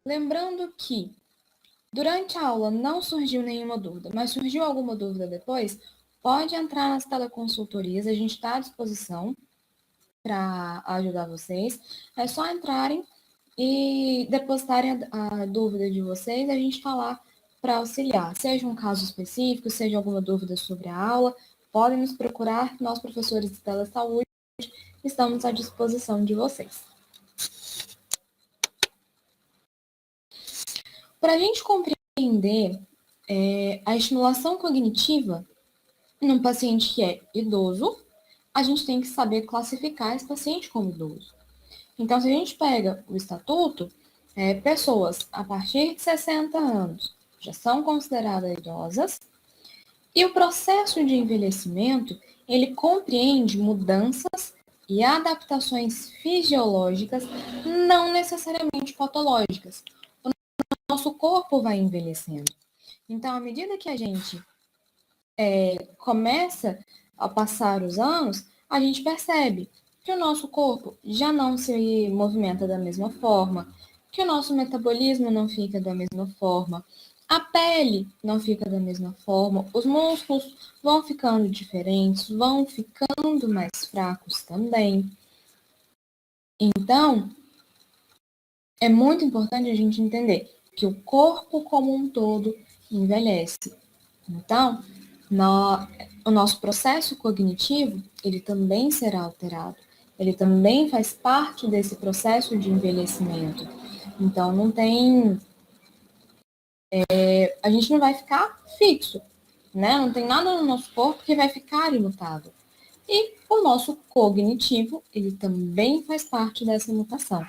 Lembrando que durante a aula não surgiu nenhuma dúvida, mas surgiu alguma dúvida depois, pode entrar nas teleconsultorias, a gente está à disposição para ajudar vocês. É só entrarem e depositarem a dúvida de vocês, a gente está lá para auxiliar. Seja um caso específico, seja alguma dúvida sobre a aula, podem nos procurar, nós professores de telesaúde estamos à disposição de vocês. Para a gente compreender a estimulação cognitiva num paciente que é idoso, a gente tem que saber classificar esse paciente como idoso. Então, se a gente pega o estatuto, pessoas a partir de 60 anos já são consideradas idosas, e o processo de envelhecimento, ele compreende mudanças e adaptações fisiológicas, não necessariamente patológicas. O nosso corpo vai envelhecendo. Então, à medida que a gente começa a passar os anos, a gente percebe que o nosso corpo já não se movimenta da mesma forma, que o nosso metabolismo não fica da mesma forma, a pele não fica da mesma forma, os músculos vão ficando diferentes, vão ficando mais fracos também. Então, é muito importante a gente entender que o corpo como um todo envelhece. Então, o nosso processo cognitivo, ele também será alterado. Ele também faz parte desse processo de envelhecimento. Então, não tem... a gente não vai ficar fixo, né? Não tem nada no nosso corpo que vai ficar imutável. E o nosso cognitivo, ele também faz parte dessa mutação.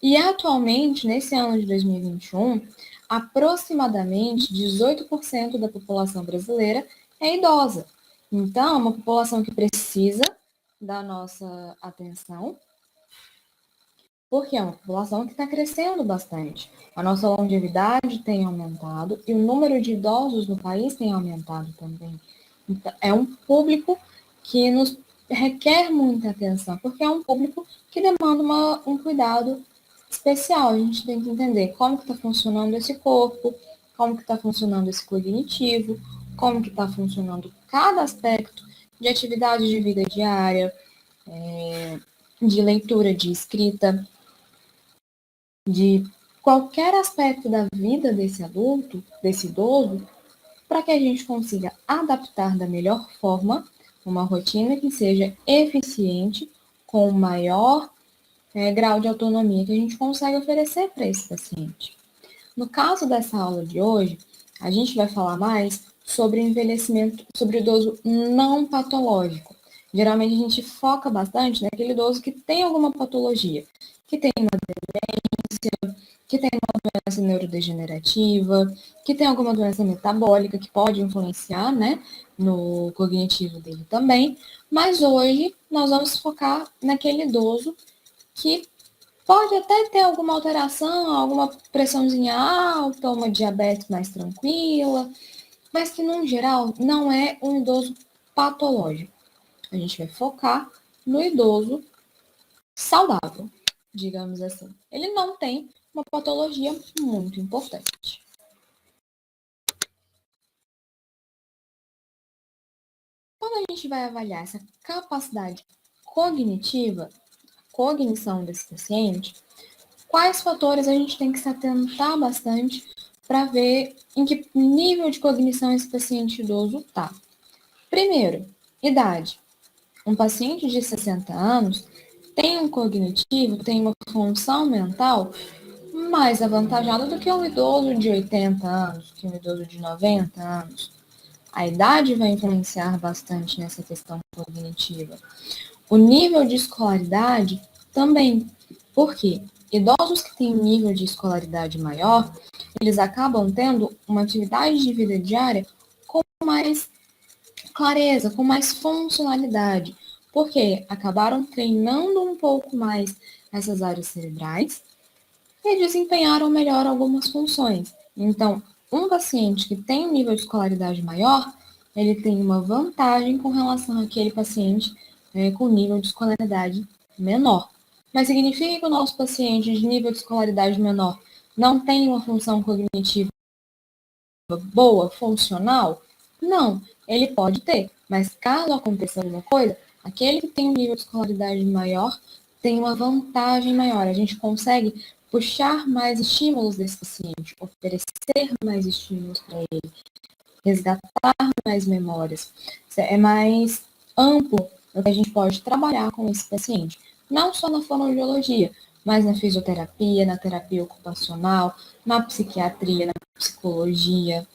E atualmente, nesse ano de 2021, aproximadamente 18% da população brasileira é idosa. Então, é uma população que precisa da nossa atenção, porque é uma população que está crescendo bastante. A nossa longevidade tem aumentado e o número de idosos no país tem aumentado também. Então, é um público que nos requer muita atenção, porque é um público que demanda um cuidado especial. A gente tem que entender como que está funcionando esse corpo, como que está funcionando esse cognitivo, como que está funcionando cada aspecto de atividade de vida diária, de leitura, de escrita, de qualquer aspecto da vida desse adulto, desse idoso, para que a gente consiga adaptar da melhor forma uma rotina que seja eficiente, com o maior grau de autonomia que a gente consegue oferecer para esse paciente. No caso dessa aula de hoje, a gente vai falar mais sobre o envelhecimento, sobre o idoso não patológico. Geralmente a gente foca bastante naquele idoso que tem alguma patologia, que tem uma demência, que tem uma doença neurodegenerativa, que tem alguma doença metabólica que pode influenciar, né, no cognitivo dele também. Mas hoje nós vamos focar naquele idoso que pode até ter alguma alteração, alguma pressãozinha alta, uma diabetes mais tranquila, mas que, no geral, não é um idoso patológico. A gente vai focar no idoso saudável, digamos assim. Ele não tem uma patologia muito importante. Quando a gente vai avaliar essa capacidade cognitiva, cognição desse paciente, quais fatores a gente tem que se atentar bastante para ver em que nível de cognição esse paciente idoso está. Primeiro, idade. Um paciente de 60 anos tem um cognitivo, tem uma função mental mais avantajada do que um idoso de 80 anos, que um idoso de 90 anos. A idade vai influenciar bastante nessa questão cognitiva. O nível de escolaridade também. Por quê? Idosos que têm um nível de escolaridade maior, eles acabam tendo uma atividade de vida diária com mais clareza, com mais funcionalidade, porque acabaram treinando um pouco mais essas áreas cerebrais e desempenharam melhor algumas funções. Então, um paciente que tem um nível de escolaridade maior, ele tem uma vantagem com relação àquele paciente com nível de escolaridade menor. Mas significa que o nosso paciente de nível de escolaridade menor não tem uma função cognitiva boa, funcional? Não, ele pode ter, mas caso aconteça alguma coisa, aquele que tem um nível de escolaridade maior tem uma vantagem maior. A gente consegue puxar mais estímulos desse paciente, oferecer mais estímulos para ele, resgatar mais memórias. É mais amplo o que a gente pode trabalhar com esse paciente. Não só na fonoaudiologia, mas na fisioterapia, na terapia ocupacional, na psiquiatria, na psicologia.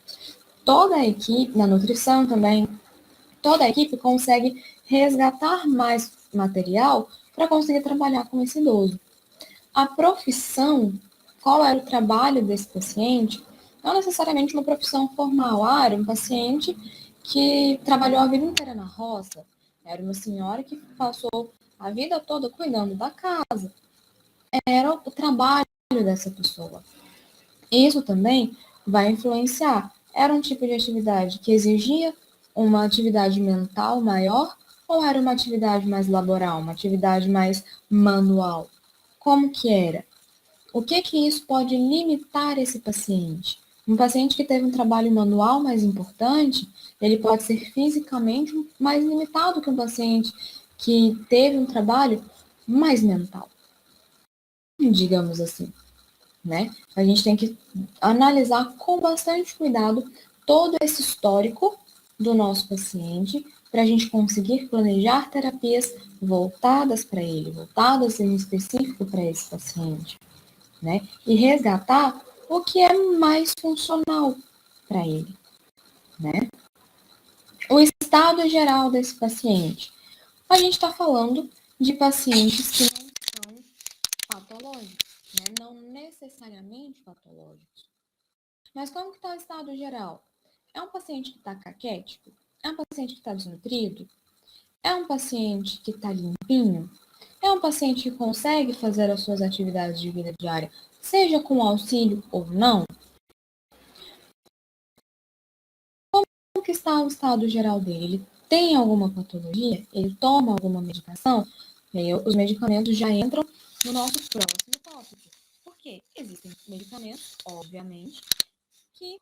Toda a equipe, na nutrição também, toda a equipe consegue resgatar mais material para conseguir trabalhar com esse idoso. A profissão, qual era o trabalho desse paciente, não necessariamente uma profissão formal. Era um paciente que trabalhou a vida inteira na roça. Era uma senhora que passou a vida toda cuidando da casa. Era o trabalho dessa pessoa. Isso também vai influenciar. Era um tipo de atividade que exigia uma atividade mental maior ou era uma atividade mais laboral, uma atividade mais manual? Como que era? O que que isso pode limitar esse paciente? Um paciente que teve um trabalho manual mais importante, ele pode ser fisicamente mais limitado que um paciente que teve um trabalho mais mental, digamos assim, né? A gente tem que analisar com bastante cuidado todo esse histórico do nosso paciente para a gente conseguir planejar terapias voltadas para ele, voltadas em específico para esse paciente, né? E resgatar o que é mais funcional para ele, né? O estado geral desse paciente. A gente está falando de pacientes que não são patológicos, né? Não necessariamente patológicos. Mas como que está o estado geral? É um paciente que está caquético? É um paciente que está desnutrido? É um paciente que está limpinho? É um paciente que consegue fazer as suas atividades de vida diária, seja com auxílio ou não? Como que está o estado geral dele? Ele tem alguma patologia? Ele toma alguma medicação? E aí, os medicamentos já entram no nosso próximo tópico. Por quê? Existem medicamentos, obviamente, que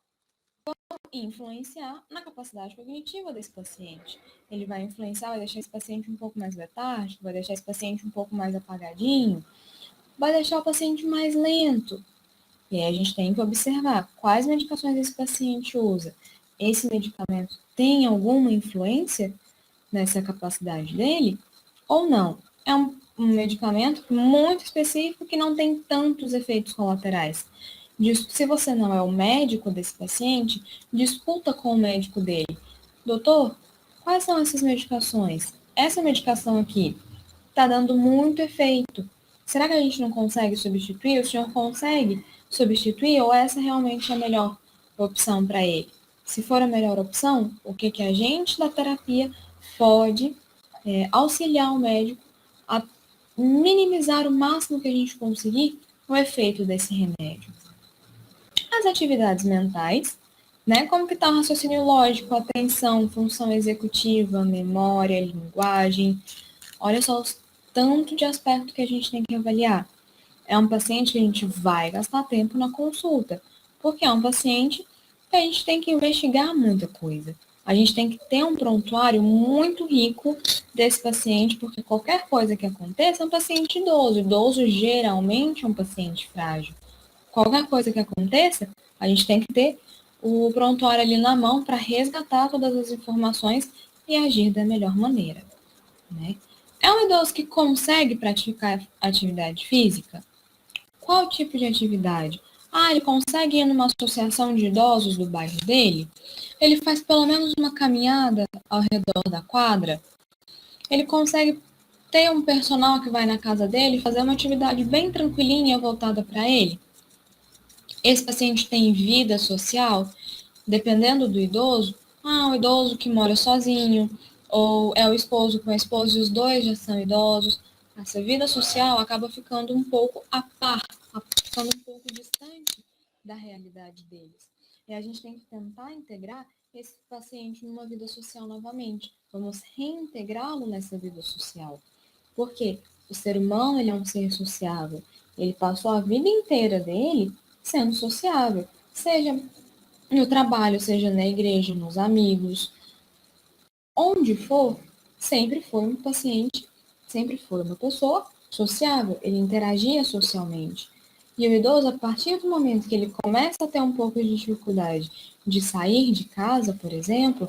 influenciar na capacidade cognitiva desse paciente. Ele vai influenciar, vai deixar esse paciente um pouco mais letárgico, vai deixar esse paciente um pouco mais apagadinho, vai deixar o paciente mais lento. E aí a gente tem que observar quais medicações esse paciente usa. Esse medicamento tem alguma influência nessa capacidade dele ou não? É um medicamento muito específico que não tem tantos efeitos colaterais. Se você não é o médico desse paciente, discuta com o médico dele. Doutor, quais são essas medicações? Essa medicação aqui está dando muito efeito. Será que a gente não consegue substituir? O senhor consegue substituir ou essa realmente é a melhor opção para ele? Se for a melhor opção, o que, que a gente da terapia pode auxiliar o médico a minimizar o máximo que a gente conseguir o efeito desse remédio? As atividades mentais, né? Como que está o raciocínio lógico, atenção, função executiva, memória, linguagem. Olha só o tanto de aspecto que a gente tem que avaliar. É um paciente que a gente vai gastar tempo na consulta, porque é um paciente que a gente tem que investigar muita coisa. A gente tem que ter um prontuário muito rico desse paciente, porque qualquer coisa que aconteça é um paciente idoso. Idoso geralmente é um paciente frágil. Qualquer coisa que aconteça, a gente tem que ter o prontuário ali na mão para resgatar todas as informações e agir da melhor maneira, né? É um idoso que consegue praticar atividade física? Qual tipo de atividade? Ah, ele consegue ir numa associação de idosos do bairro dele? Ele faz pelo menos uma caminhada ao redor da quadra? Ele consegue ter um personal que vai na casa dele e fazer uma atividade bem tranquilinha voltada para ele? Esse paciente tem vida social? Dependendo do idoso, um idoso que mora sozinho, ou é o esposo com a esposa e os dois já são idosos, essa vida social acaba ficando um pouco a par, ficando um pouco distante da realidade deles. E a gente tem que tentar integrar esse paciente numa vida social novamente. Vamos reintegrá-lo nessa vida social. Por quê? O ser humano ele é um ser sociável. Ele passou a vida inteira dele sendo sociável, seja no trabalho, seja na igreja, nos amigos, onde for, sempre foi um paciente, sempre foi uma pessoa sociável, ele interagia socialmente. E o idoso, a partir do momento que ele começa a ter um pouco de dificuldade de sair de casa, por exemplo,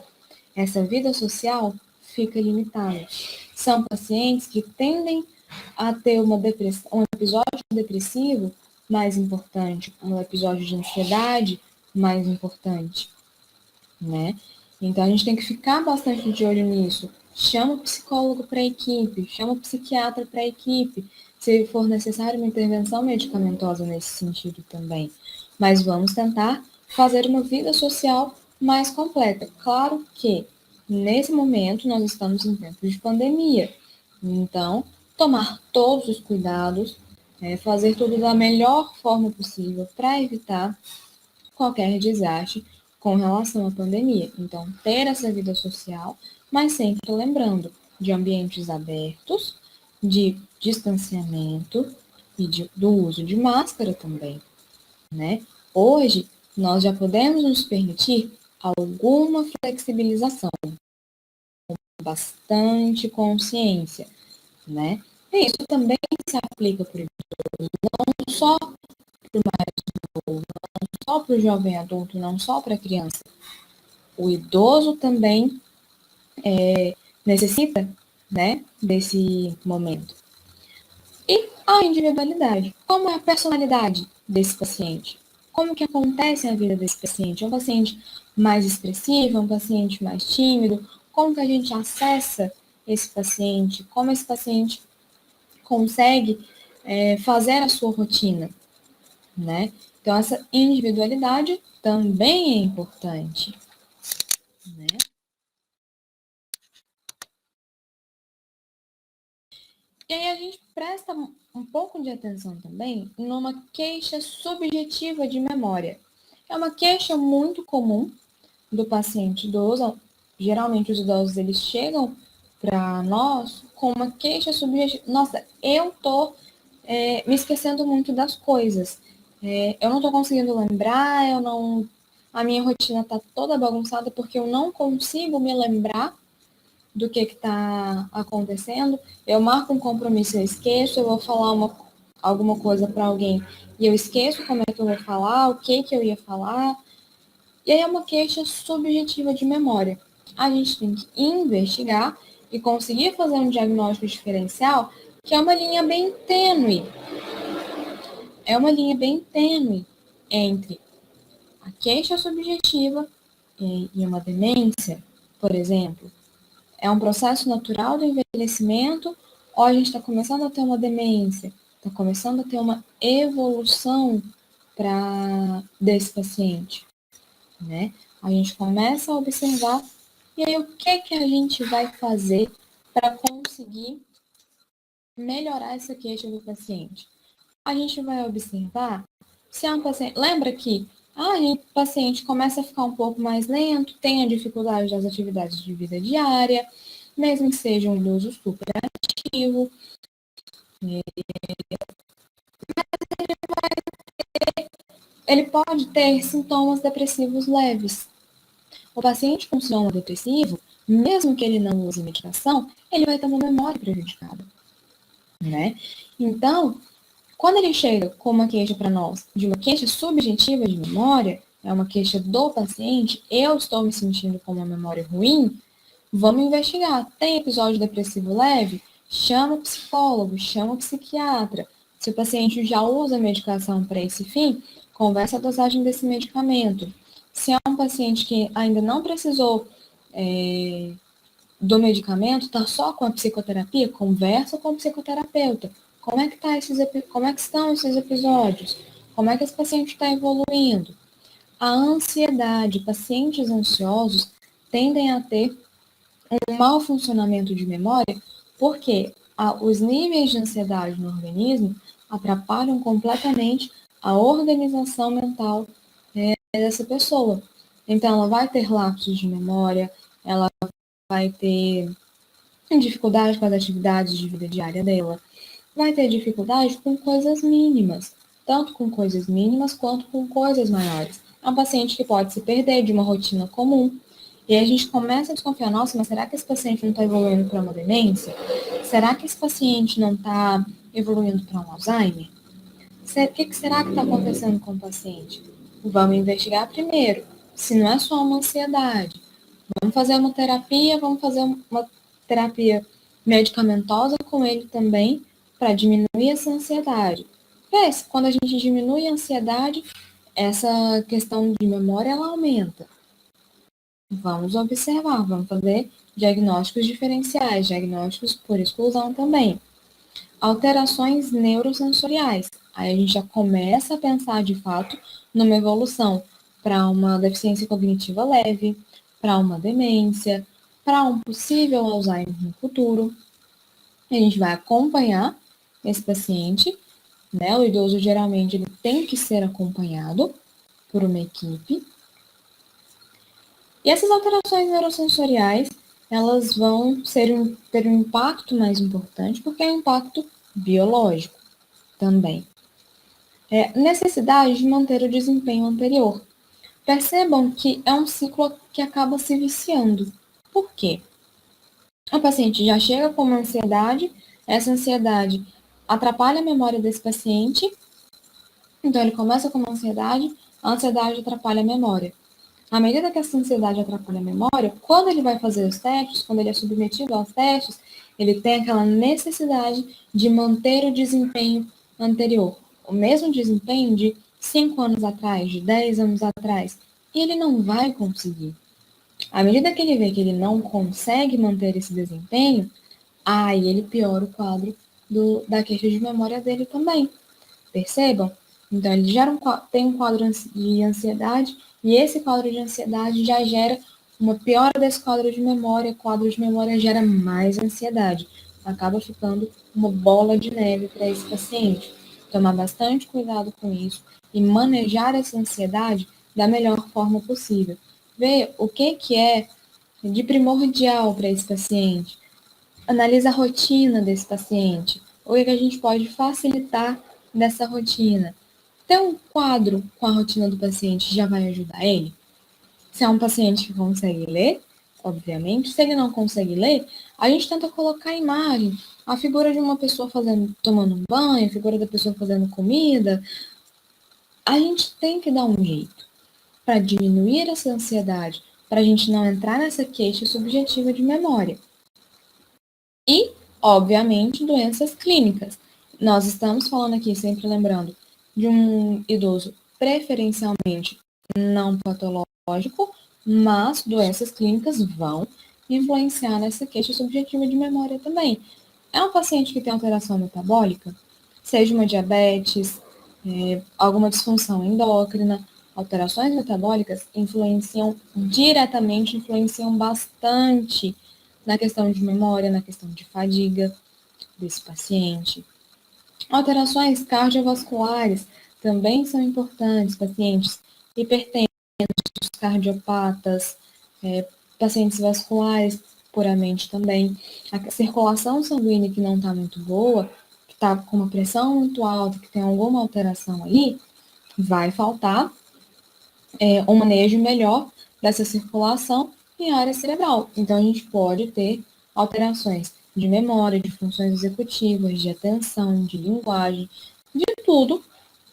essa vida social fica limitada. São pacientes que tendem a ter um episódio depressivo mais importante, um episódio de ansiedade mais importante, né? Então a gente tem que ficar bastante de olho nisso. Chama o psicólogo para a equipe, chama o psiquiatra para a equipe, se for necessário uma intervenção medicamentosa nesse sentido também. Mas vamos tentar fazer uma vida social mais completa. Claro que nesse momento nós estamos em tempos de pandemia, então tomar todos os cuidados, fazer tudo da melhor forma possível para evitar qualquer desastre com relação à pandemia. Então, ter essa vida social, mas sempre lembrando de ambientes abertos, de distanciamento e do uso de máscara também, né? Hoje, nós já podemos nos permitir alguma flexibilização, com bastante consciência, né? E isso também se aplica para o idoso, não só para o mais novo, não só para o jovem adulto, não só para a criança. O idoso também necessita, né, desse momento. E a individualidade. Como é a personalidade desse paciente? Como que acontece a vida desse paciente? É um paciente mais expressivo? É um paciente mais tímido? Como que a gente acessa esse paciente? Como esse paciente consegue fazer a sua rotina, né? Então, essa individualidade também é importante, né? E aí a gente presta um pouco de atenção também numa queixa subjetiva de memória. É uma queixa muito comum do paciente idoso. Geralmente os idosos eles chegam para nós com uma queixa subjetiva. Nossa, eu tô me esquecendo muito das coisas. Eu não tô conseguindo lembrar, a minha rotina tá toda bagunçada porque eu não consigo me lembrar do que está acontecendo. Eu marco um compromisso, eu esqueço, eu vou falar alguma coisa para alguém e eu esqueço como é que eu vou falar, o que eu ia falar. E aí é uma queixa subjetiva de memória. A gente tem que investigar e conseguir fazer um diagnóstico diferencial, que é uma linha bem tênue. É uma linha bem tênue entre a queixa subjetiva e uma demência, por exemplo. É um processo natural do envelhecimento ou a gente está começando a ter uma demência? Está começando a ter uma evolução desse paciente, né? A gente começa a observar e aí o que a gente vai fazer para conseguir melhorar essa queixa do paciente? A gente vai observar se é um paciente... Lembra que o paciente começa a ficar um pouco mais lento, tem a dificuldade das atividades de vida diária, mesmo que seja um idoso superativo, ele pode ter sintomas depressivos leves. O paciente com sintoma depressivo, mesmo que ele não use medicação, ele vai ter uma memória prejudicada, né? Então, quando ele chega com uma queixa para nós, de uma queixa subjetiva de memória, é uma queixa do paciente, eu estou me sentindo com uma memória ruim, vamos investigar. Tem episódio depressivo leve? Chama o psicólogo, chama o psiquiatra. Se o paciente já usa medicação para esse fim, conversa a dosagem desse medicamento. Se é um paciente que ainda não precisou do medicamento, está só com a psicoterapia, conversa com o psicoterapeuta. Como é que estão esses episódios? Como é que esse paciente está evoluindo? A ansiedade, pacientes ansiosos tendem a ter um mau funcionamento de memória, porque os níveis de ansiedade no organismo atrapalham completamente a organização mental dessa pessoa. Então, ela vai ter lapsos de memória, ela vai ter dificuldade com as atividades de vida diária dela, vai ter dificuldade com coisas mínimas. tanto com coisas mínimas quanto com coisas maiores. É um paciente que pode se perder de uma rotina comum. E aí a gente começa a desconfiar, nossa, mas será que esse paciente não está evoluindo para uma demência? Será que esse paciente não está evoluindo para um Alzheimer? O que será que está acontecendo com o paciente? Vamos investigar primeiro, se não é só uma ansiedade. Vamos fazer uma terapia, vamos fazer uma terapia medicamentosa com ele também, para diminuir essa ansiedade. Quando a gente diminui a ansiedade, essa questão de memória, ela aumenta. Vamos observar, vamos fazer diagnósticos diferenciais, diagnósticos por exclusão também. Alterações neurosensoriais. Aí a gente já começa a pensar, de fato, numa evolução para uma deficiência cognitiva leve, para uma demência, para um possível Alzheimer no futuro. A gente vai acompanhar esse paciente, né? O idoso geralmente ele tem que ser acompanhado por uma equipe. E essas alterações neurosensoriais, elas vão ter um impacto mais importante, porque é um impacto biológico também. Necessidade de manter o desempenho anterior. Percebam que é um ciclo que acaba se viciando. Por quê? O paciente já chega com uma ansiedade, essa ansiedade atrapalha a memória desse paciente, então ele começa com uma ansiedade, a ansiedade atrapalha a memória. À medida que essa ansiedade atrapalha a memória, quando ele vai fazer os testes, quando ele é submetido aos testes, ele tem aquela necessidade de manter o desempenho anterior. O mesmo desempenho de 5 anos atrás, de 10 anos atrás. E ele não vai conseguir. À medida que ele vê que ele não consegue manter esse desempenho, aí ele piora o quadro da queixa de memória dele também. Percebam? Então, ele tem um quadro de ansiedade, e esse quadro de ansiedade já gera uma piora desse quadro de memória. O quadro de memória gera mais ansiedade. Acaba ficando uma bola de neve para esse paciente. Tomar bastante cuidado com isso e manejar essa ansiedade da melhor forma possível. Ver o que é de primordial para esse paciente. Analisa a rotina desse paciente. O que a gente pode facilitar dessa rotina. Ter um quadro com a rotina do paciente já vai ajudar ele? Se é um paciente que consegue ler, obviamente. Se ele não consegue ler, a gente tenta colocar a imagem, a figura de uma pessoa tomando um banho, a figura da pessoa fazendo comida. A gente tem que dar um jeito para diminuir essa ansiedade, para a gente não entrar nessa queixa subjetiva de memória. E, obviamente, doenças clínicas. Nós estamos falando aqui, sempre lembrando, de um idoso preferencialmente não patológico, mas doenças clínicas vão influenciar nessa queixa subjetiva de memória também. É um paciente que tem alteração metabólica, seja uma diabetes, alguma disfunção endócrina, alterações metabólicas influenciam bastante na questão de memória, na questão de fadiga desse paciente. Alterações cardiovasculares também são importantes, pacientes hipertensos, cardiopatas, pacientes vasculares puramente também. A circulação sanguínea que não está muito boa, que está com uma pressão muito alta, que tem alguma alteração ali, vai faltar um manejo melhor dessa circulação em área cerebral. Então, a gente pode ter alterações de memória, de funções executivas, de atenção, de linguagem, de tudo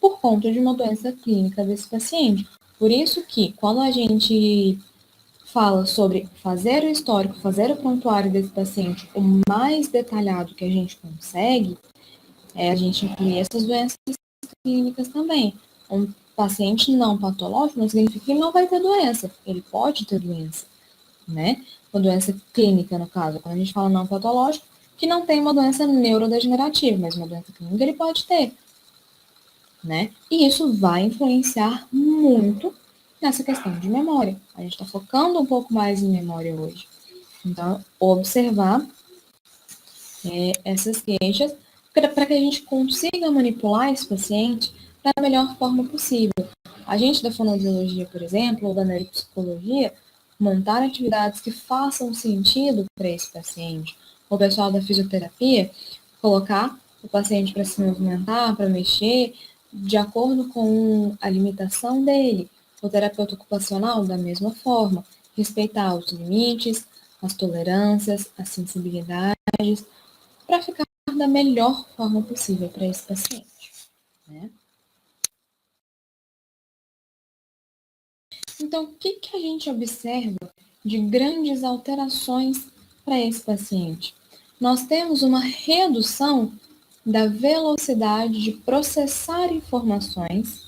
por conta de uma doença clínica desse paciente. Por isso que, quando a gente fala sobre fazer o histórico, fazer o prontuário desse paciente o mais detalhado que a gente consegue, a gente inclui essas doenças clínicas também. Um paciente não patológico não significa que ele não vai ter doença. Ele pode ter doença, né? Uma doença clínica, no caso, quando a gente fala não patológico, que não tem uma doença neurodegenerativa, mas uma doença clínica ele pode ter, né? E isso vai influenciar muito nessa questão de memória. A gente está focando um pouco mais em memória hoje. Então, observar essas queixas para que a gente consiga manipular esse paciente da melhor forma possível. A gente da fonoaudiologia, por exemplo, ou da neuropsicologia, montar atividades que façam sentido para esse paciente. O pessoal da fisioterapia, colocar o paciente para se movimentar, para mexer, de acordo com a limitação dele. O terapeuta ocupacional, da mesma forma, respeitar os limites, as tolerâncias, as sensibilidades, para ficar da melhor forma possível para esse paciente, né? Então, o que a gente observa de grandes alterações para esse paciente? Nós temos uma redução da velocidade de processar informações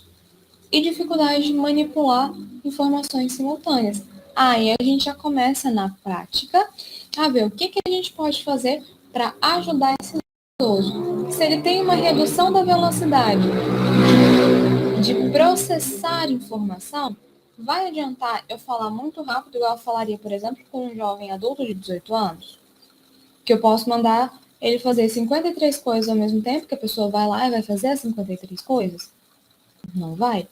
e dificuldade de manipular informações simultâneas. Aí a gente já começa na prática a ver o que a gente pode fazer para ajudar esse idoso. Se ele tem uma redução da velocidade de processar informação, vai adiantar eu falar muito rápido, igual eu falaria, por exemplo, com um jovem adulto de 18 anos? Que eu posso mandar ele fazer 53 coisas ao mesmo tempo, que a pessoa vai lá e vai fazer as 53 coisas? Não vai.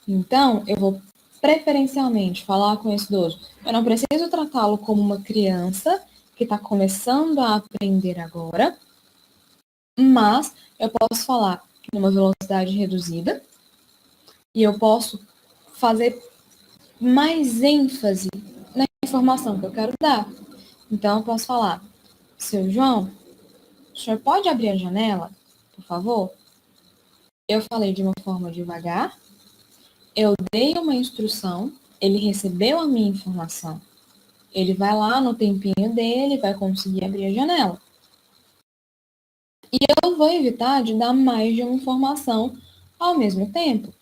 Então, eu vou preferencialmente falar com esse idoso. Eu não preciso tratá-lo como uma criança que está começando a aprender agora, mas eu posso falar numa velocidade reduzida e eu posso fazer mais ênfase na informação que eu quero dar. Então, eu posso falar, seu João, o senhor pode abrir a janela, por favor? Eu falei de uma forma devagar, eu dei uma instrução, ele recebeu a minha informação. Ele vai lá no tempinho dele, vai conseguir abrir a janela. E eu vou evitar de dar mais de uma informação ao mesmo tempo,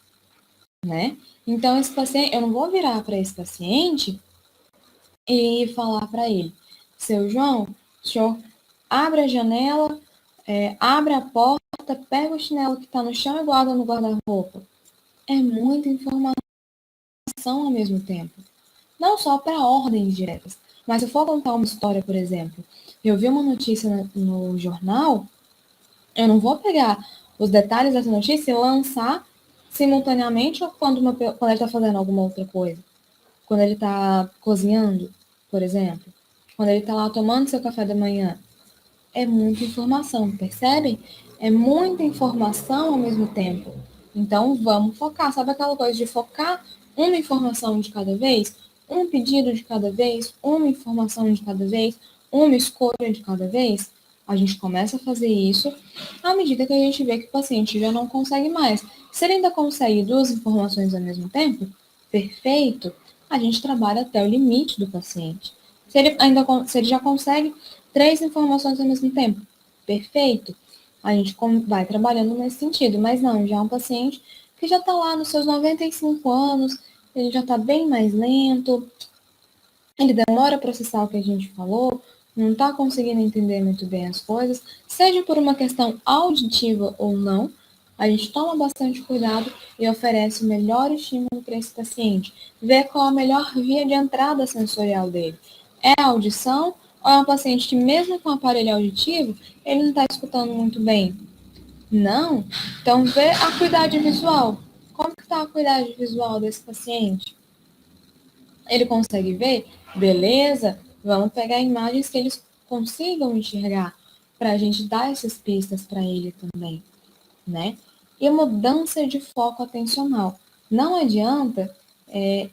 né? Então, esse paciente, eu não vou virar para esse paciente e falar para ele, seu João, o senhor abre a janela, abre a porta, pega o chinelo que está no chão e guarda no guarda-roupa. É muita informação ao mesmo tempo. Não só para ordens diretas, mas se eu for contar uma história, por exemplo, eu vi uma notícia no jornal, eu não vou pegar os detalhes dessa notícia e lançar simultaneamente quando ele está fazendo alguma outra coisa. Quando ele está cozinhando, por exemplo. Quando ele está lá tomando seu café da manhã. É muita informação, percebem? É muita informação ao mesmo tempo. Então, vamos focar. Sabe aquela coisa de focar uma informação de cada vez? Um pedido de cada vez? Uma informação de cada vez? Uma escolha de cada vez? A gente começa a fazer isso à medida que a gente vê que o paciente já não consegue mais. Se ele ainda consegue duas informações ao mesmo tempo, perfeito, a gente trabalha até o limite do paciente. Se ele já consegue três informações ao mesmo tempo, perfeito, a gente vai trabalhando nesse sentido. Mas não, já é um paciente que já está lá nos seus 95 anos, ele já está bem mais lento, ele demora a processar o que a gente falou, não está conseguindo entender muito bem as coisas, seja por uma questão auditiva ou não, a gente toma bastante cuidado e oferece o melhor estímulo para esse paciente. Vê qual a melhor via de entrada sensorial dele. É a audição ou é um paciente que, mesmo com o aparelho auditivo, ele não está escutando muito bem? Não? Então, vê a acuidade visual. Como que está a acuidade visual desse paciente? Ele consegue ver? Beleza, vamos pegar imagens que eles consigam enxergar para a gente dar essas pistas para ele também, né? E mudança de foco atencional. Não adianta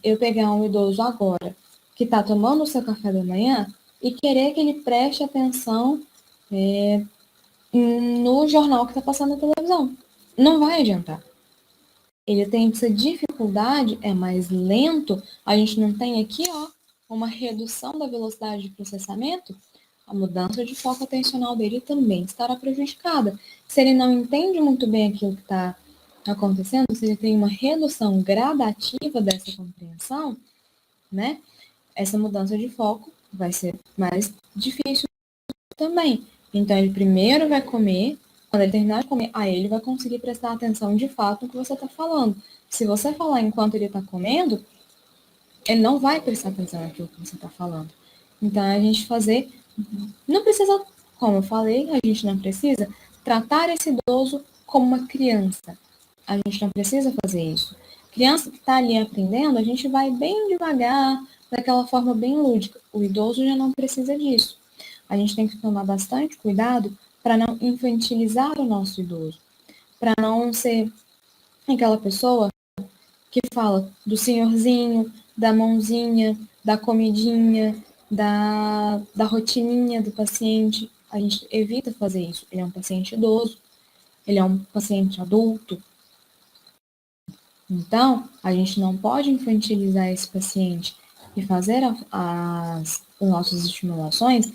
eu pegar um idoso agora que está tomando o seu café da manhã e querer que ele preste atenção no jornal que está passando na televisão. Não vai adiantar. Ele tem essa dificuldade, é mais lento, a gente não tem aqui, uma redução da velocidade de processamento, a mudança de foco atencional dele também estará prejudicada. Se ele não entende muito bem aquilo que está acontecendo, se ele tem uma redução gradativa dessa compreensão, né, essa mudança de foco vai ser mais difícil também. Então, ele primeiro vai comer, quando ele terminar de comer, aí ele vai conseguir prestar atenção de fato no que você está falando. Se você falar enquanto ele está comendo, ele não vai prestar atenção naquilo que você está falando. Então, a gente não precisa, como eu falei, a gente não precisa tratar esse idoso como uma criança. A gente não precisa fazer isso. Criança que está ali aprendendo, a gente vai bem devagar, daquela forma bem lúdica. O idoso já não precisa disso. A gente tem que tomar bastante cuidado para não infantilizar o nosso idoso, para não ser aquela pessoa que fala do senhorzinho, da mãozinha, da comidinha, da rotininha do paciente. A gente evita fazer isso. Ele é um paciente idoso, ele é um paciente adulto. Então, a gente não pode infantilizar esse paciente e fazer as nossas estimulações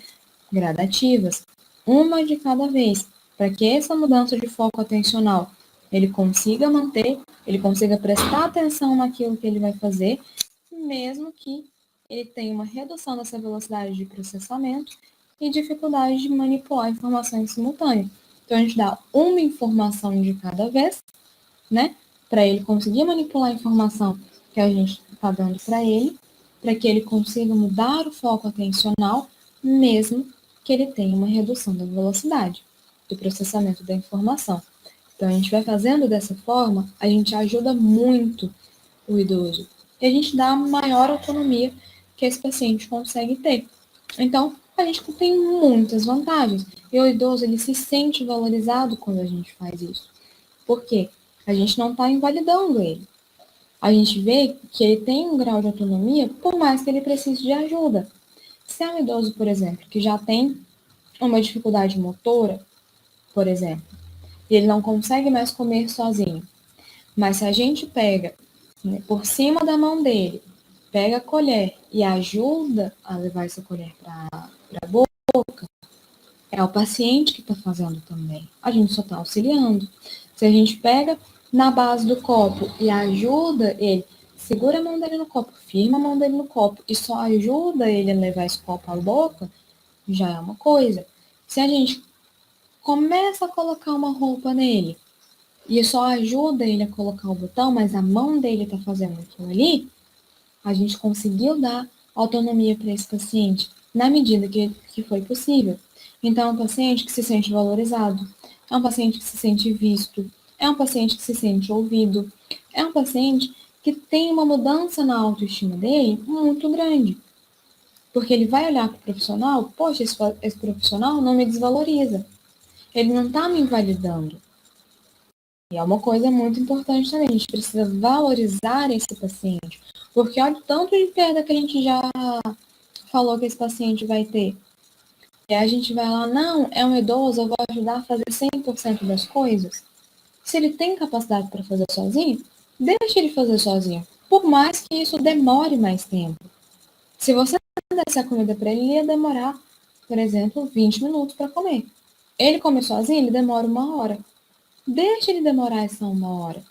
gradativas, uma de cada vez, para que essa mudança de foco atencional ele consiga manter, ele consiga prestar atenção naquilo que ele vai fazer, mesmo que ele tenha uma redução dessa velocidade de processamento e dificuldade de manipular a informação em simultâneo. Então, a gente dá uma informação de cada vez, né? Para ele conseguir manipular a informação que a gente está dando para ele, para que ele consiga mudar o foco atencional, mesmo que ele tenha uma redução da velocidade do processamento da informação. Então, a gente vai fazendo dessa forma, a gente ajuda muito o idoso e a gente dá a maior autonomia que esse paciente consegue ter. Então, a gente tem muitas vantagens. E o idoso, ele se sente valorizado quando a gente faz isso. Por quê? A gente não está invalidando ele. A gente vê que ele tem um grau de autonomia, por mais que ele precise de ajuda. Se é um idoso, por exemplo, que já tem uma dificuldade motora, por exemplo, e ele não consegue mais comer sozinho, mas se a gente pega, né, por cima da mão dele, pega a colher e ajuda a levar essa colher para a boca, é o paciente que está fazendo também. A gente só está auxiliando. Se a gente pega na base do copo e ajuda ele, segura a mão dele no copo, firma a mão dele no copo e só ajuda ele a levar esse copo à boca, já é uma coisa. Se a gente começa a colocar uma roupa nele e só ajuda ele a colocar o botão, mas a mão dele está fazendo aquilo ali, a gente conseguiu dar autonomia para esse paciente na medida que foi possível. Então, é um paciente que se sente valorizado, é um paciente que se sente visto, é um paciente que se sente ouvido, é um paciente que tem uma mudança na autoestima dele muito grande. Porque ele vai olhar para o profissional, poxa, esse profissional não me desvaloriza. Ele não está me invalidando. E é uma coisa muito importante também, a gente precisa valorizar esse paciente. Porque olha o tanto de perda que a gente já falou que esse paciente vai ter. E a gente vai lá, não, é um idoso, eu vou ajudar a fazer 100% das coisas. Se ele tem capacidade para fazer sozinho, deixa ele fazer sozinho. Por mais que isso demore mais tempo. Se você desse a comida para ele, ele ia demorar, por exemplo, 20 minutos para comer. Ele come sozinho, ele demora 1 hora. Deixa ele demorar essa 1 hora.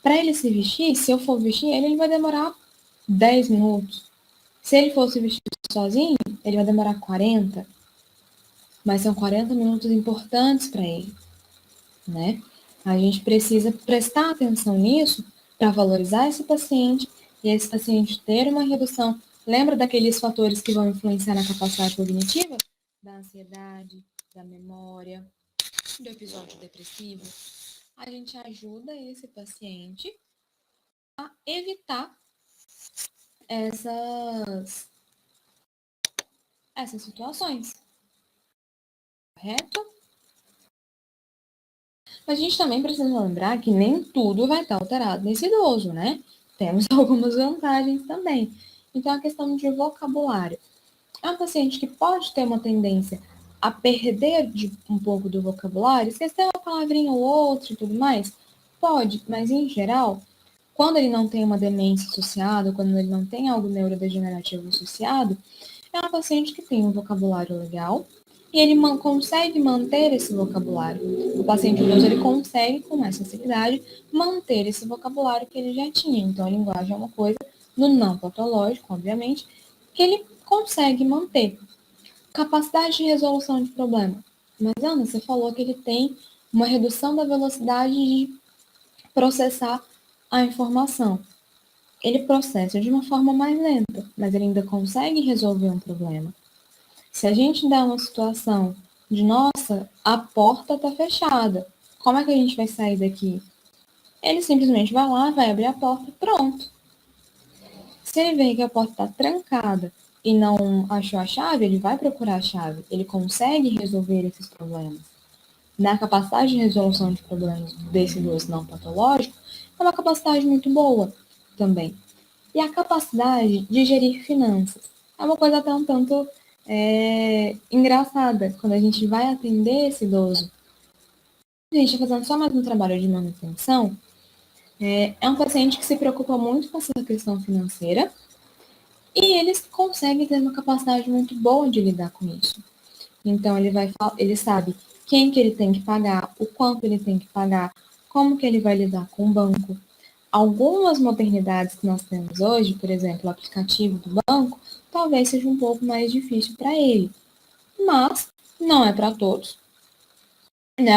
Para ele se vestir, se eu for vestir ele, ele vai demorar 10 minutos. Se ele for se vestir sozinho, ele vai demorar 40. Mas são 40 minutos importantes para ele, né? A gente precisa prestar atenção nisso para valorizar esse paciente e esse paciente ter uma redução. Lembra daqueles fatores que vão influenciar na capacidade cognitiva? Da ansiedade, da memória, do episódio depressivo. A gente ajuda esse paciente a evitar essas situações, correto? Mas a gente também precisa lembrar que nem tudo vai estar alterado nesse idoso, né? Temos algumas vantagens também. Então, a questão de vocabulário. É um paciente que pode ter uma tendência a perder um pouco do vocabulário, esquecer uma palavrinha ou outra e tudo mais? Pode, mas em geral, quando ele não tem uma demência associada, quando ele não tem algo neurodegenerativo associado, é um paciente que tem um vocabulário legal e ele consegue manter esse vocabulário. O paciente idoso, ele consegue, com mais facilidade, manter esse vocabulário que ele já tinha. Então, a linguagem é uma coisa, no não patológico, obviamente, que ele consegue manter. Capacidade de resolução de problema. Mas, Ana, você falou que ele tem uma redução da velocidade de processar a informação. Ele processa de uma forma mais lenta, mas ele ainda consegue resolver um problema. Se a gente dá uma situação de, nossa, a porta está fechada, como é que a gente vai sair daqui? Ele simplesmente vai lá, vai abrir a porta, pronto. Se ele vê que a porta está trancada e não achou a chave, ele vai procurar a chave. Ele consegue resolver esses problemas. na capacidade de resolução de problemas desse idoso não patológico, é uma capacidade muito boa também. E a capacidade de gerir finanças. É uma coisa até um tanto engraçada. Quando a gente vai atender esse idoso, a gente está fazendo só mais um trabalho de manutenção, é um paciente que se preocupa muito com essa questão financeira e eles conseguem ter uma capacidade muito boa de lidar com isso. Então, ele sabe quem que ele tem que pagar, o quanto ele tem que pagar, como que ele vai lidar com o banco. Algumas modernidades que nós temos hoje, por exemplo, o aplicativo do banco, talvez seja um pouco mais difícil para ele. Mas não é para todos. Né?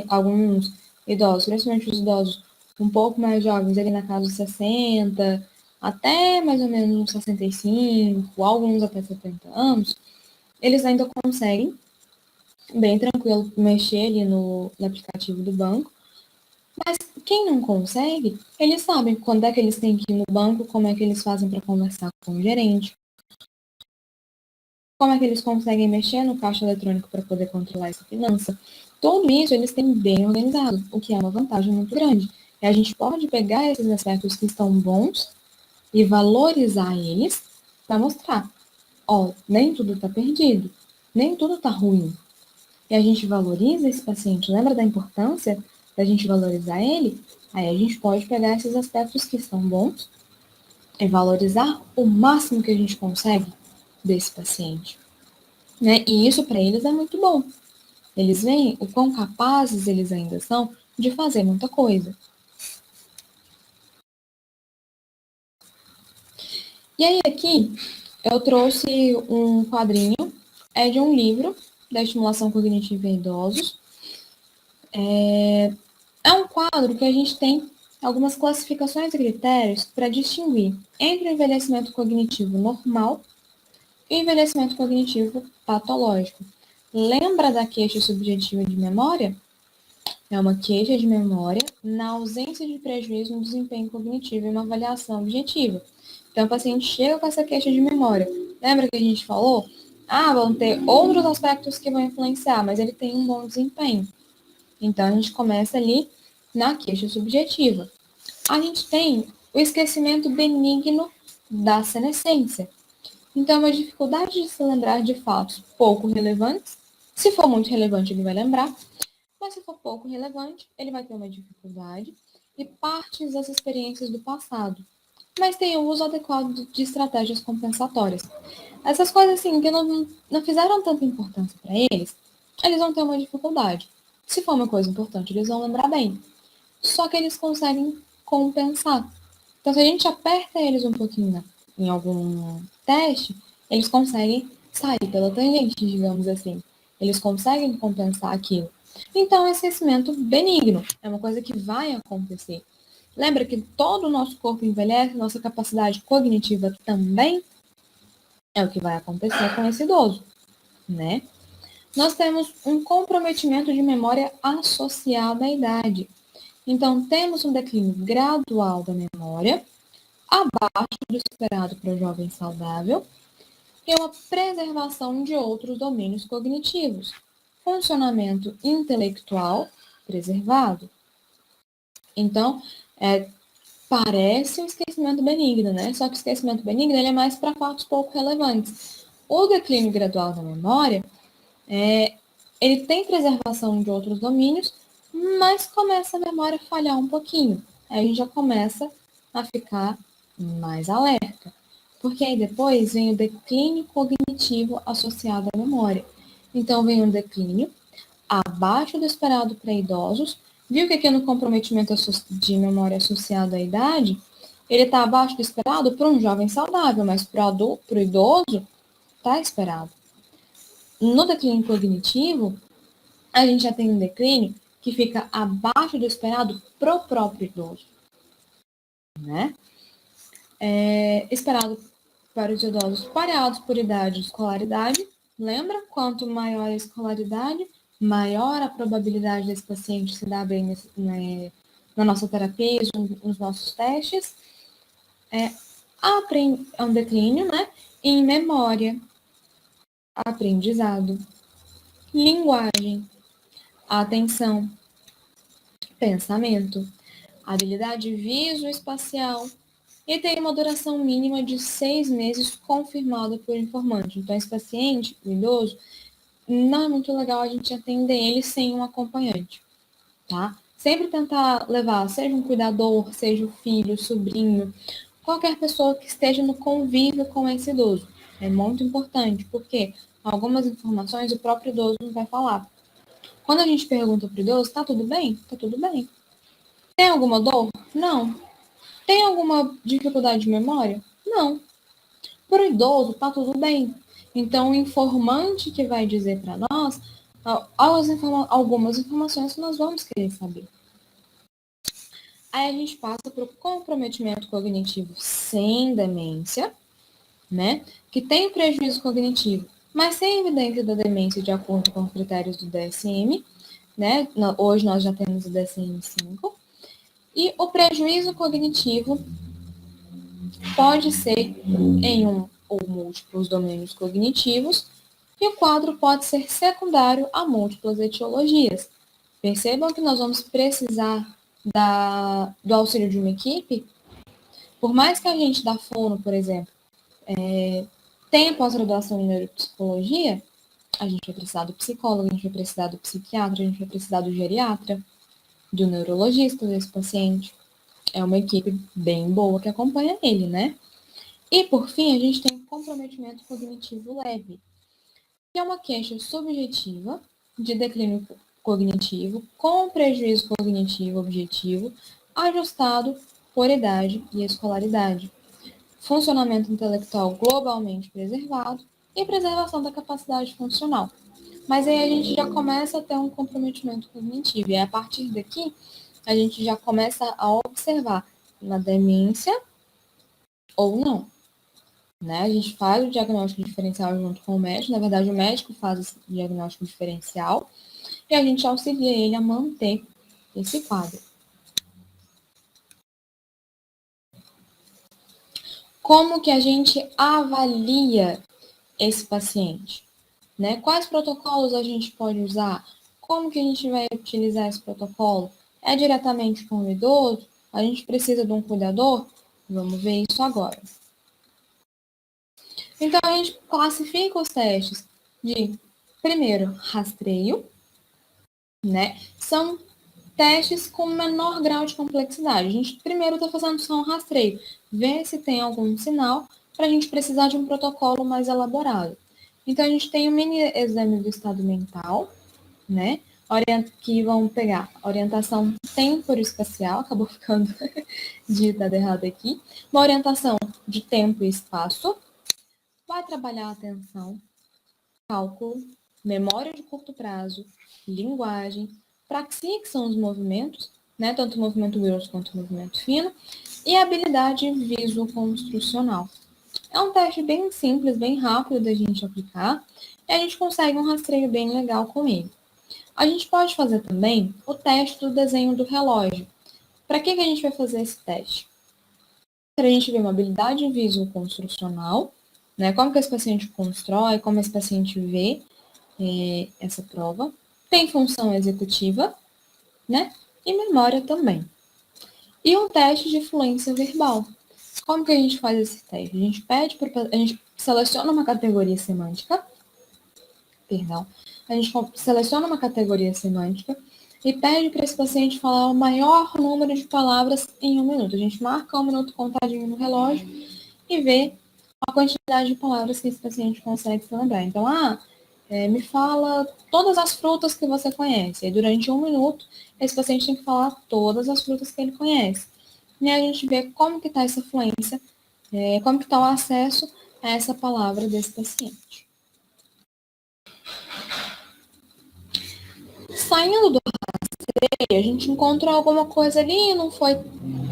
Alguns idosos, principalmente os idosos um pouco mais jovens, ali na casa dos 60, até mais ou menos uns 65, alguns até 70 anos, eles ainda conseguem, bem tranquilo, mexer ali no aplicativo do banco. Mas quem não consegue, eles sabem quando é que eles têm que ir no banco, como é que eles fazem para conversar com o gerente, como é que eles conseguem mexer no caixa eletrônico para poder controlar essa finança. Tudo isso eles têm bem organizado, o que é uma vantagem muito grande. E a gente pode pegar esses aspectos que estão bons e valorizar eles para mostrar, ó, nem tudo está perdido, nem tudo está ruim. E a gente valoriza esse paciente, lembra da importância da gente valorizar ele? Aí a gente pode pegar esses aspectos que estão bons e valorizar o máximo que a gente consegue desse paciente. Né? E isso para eles é muito bom. Eles veem o quão capazes eles ainda são de fazer muita coisa. E aí aqui eu trouxe um quadrinho, de um livro da estimulação cognitiva em idosos. É um quadro que a gente tem algumas classificações e critérios para distinguir entre o envelhecimento cognitivo normal e o envelhecimento cognitivo patológico. Lembra da queixa subjetiva de memória? É uma queixa de memória na ausência de prejuízo no desempenho cognitivo e uma avaliação objetiva. Então, o paciente chega com essa queixa de memória. Lembra que a gente falou? Vão ter outros aspectos que vão influenciar, mas ele tem um bom desempenho. Então, a gente começa ali na queixa subjetiva. A gente tem o esquecimento benigno da senescência. Então, é uma dificuldade de se lembrar de fatos pouco relevantes. Se for muito relevante, ele vai lembrar. Mas se for pouco relevante, ele vai ter uma dificuldade e partes das experiências do passado. Mas tem o uso adequado de estratégias compensatórias. Essas coisas, assim, que não fizeram tanta importância para eles vão ter uma dificuldade. Se for uma coisa importante, eles vão lembrar bem. Só que eles conseguem compensar. Então, se a gente aperta eles um pouquinho em algum teste, eles conseguem sair pela tangente, digamos assim. Eles conseguem compensar aquilo. Então, é esquecimento benigno. É uma coisa que vai acontecer. Lembra que todo o nosso corpo envelhece, nossa capacidade cognitiva também é o que vai acontecer com esse idoso, né? Nós temos um comprometimento de memória associado à idade. Então, temos um declínio gradual da memória, abaixo do esperado para o jovem saudável, e uma preservação de outros domínios cognitivos. Funcionamento intelectual preservado. Então, parece um esquecimento benigno, né? Só que o esquecimento benigno ele é mais para fatos pouco relevantes. O declínio gradual da memória, ele tem preservação de outros domínios, mas começa a memória a falhar um pouquinho. Aí a gente já começa a ficar mais alerta. Porque aí depois vem o declínio cognitivo associado à memória. Então, vem um declínio abaixo do esperado para idosos. Viu que aqui no comprometimento de memória associado à idade, ele está abaixo do esperado para um jovem saudável, mas para o idoso, está esperado. No declínio cognitivo, a gente já tem um declínio que fica abaixo do esperado para o próprio idoso. Né? Esperado para os idosos pareados por idade e escolaridade. Lembra? Quanto maior a escolaridade, maior a probabilidade desse paciente se dar bem na nossa terapia, nos nossos testes. É um declínio, né? Em memória, aprendizado, linguagem, atenção, pensamento, habilidade visoespacial e tem uma duração mínima de 6 meses confirmada por informante. Então, esse paciente, o idoso, não é muito legal a gente atender ele sem um acompanhante, tá? Sempre tentar levar, seja um cuidador, seja o filho, o sobrinho, qualquer pessoa que esteja no convívio com esse idoso. É muito importante, porque algumas informações o próprio idoso não vai falar. Quando a gente pergunta para o idoso, tá tudo bem? Tá tudo bem. Tem alguma dor? Não. Tem alguma dificuldade de memória? Não. Para o idoso, tá tudo bem. Então, o informante que vai dizer para nós algumas informações que nós vamos querer saber. Aí a gente passa para o comprometimento cognitivo sem demência, né? Que tem prejuízo cognitivo, mas sem evidência da demência de acordo com os critérios do DSM, né? Hoje nós já temos o DSM-5. E o prejuízo cognitivo pode ser em um ou múltiplos domínios cognitivos, e o quadro pode ser secundário a múltiplas etiologias. Percebam que nós vamos precisar do auxílio de uma equipe, por mais que a gente da fono, por exemplo, tenha pós-graduação em neuropsicologia, a gente vai precisar do psicólogo, a gente vai precisar do psiquiatra, a gente vai precisar do geriatra, do neurologista desse paciente. É uma equipe bem boa que acompanha ele, né? E, por fim, a gente tem comprometimento cognitivo leve, que é uma queixa subjetiva de declínio cognitivo com prejuízo cognitivo objetivo ajustado por idade e escolaridade, funcionamento intelectual globalmente preservado e preservação da capacidade funcional. Mas aí a gente já começa a ter um comprometimento cognitivo, e a partir daqui a gente já começa a observar na demência ou não. Né? A gente faz o diagnóstico diferencial junto com o médico, na verdade o médico faz esse diagnóstico diferencial e a gente auxilia ele a manter esse quadro. Como que a gente avalia esse paciente? Né? Quais protocolos a gente pode usar? Como que a gente vai utilizar esse protocolo? É diretamente com o idoso? A gente precisa de um cuidador? Vamos ver isso agora. Então, a gente classifica os testes de, primeiro, rastreio, né? São testes com menor grau de complexidade. A gente primeiro está fazendo só um rastreio, ver se tem algum sinal para a gente precisar de um protocolo mais elaborado. Então, a gente tem um mini exame do estado mental, né? Que vão pegar orientação temporoespacial, acabou ficando ditado errado aqui, uma orientação de tempo e espaço, vai trabalhar a atenção, cálculo, memória de curto prazo, linguagem, praxia, que são os movimentos, né, tanto o movimento grosso quanto o movimento fino, e habilidade visoconstrucional. É um teste bem simples, bem rápido da gente aplicar, e a gente consegue um rastreio bem legal com ele. A gente pode fazer também o teste do desenho do relógio. Para que a gente vai fazer esse teste? Para a gente ver uma habilidade visoconstrucional, né, como que esse paciente constrói, como esse paciente vê essa prova. Tem função executiva, né? E memória também. E um teste de fluência verbal. Como que a gente faz esse teste? A gente seleciona uma categoria semântica, a gente seleciona uma categoria semântica e pede para esse paciente falar o maior número de palavras em 1 minuto. A gente marca 1 minuto contadinho no relógio e vê a quantidade de palavras que esse paciente consegue se lembrar. Então, me fala todas as frutas que você conhece. E durante 1 minuto, esse paciente tem que falar todas as frutas que ele conhece. E aí a gente vê como que está essa fluência, como que está o acesso a essa palavra desse paciente. Saindo do rastreio, a gente encontrou alguma coisa ali, não foi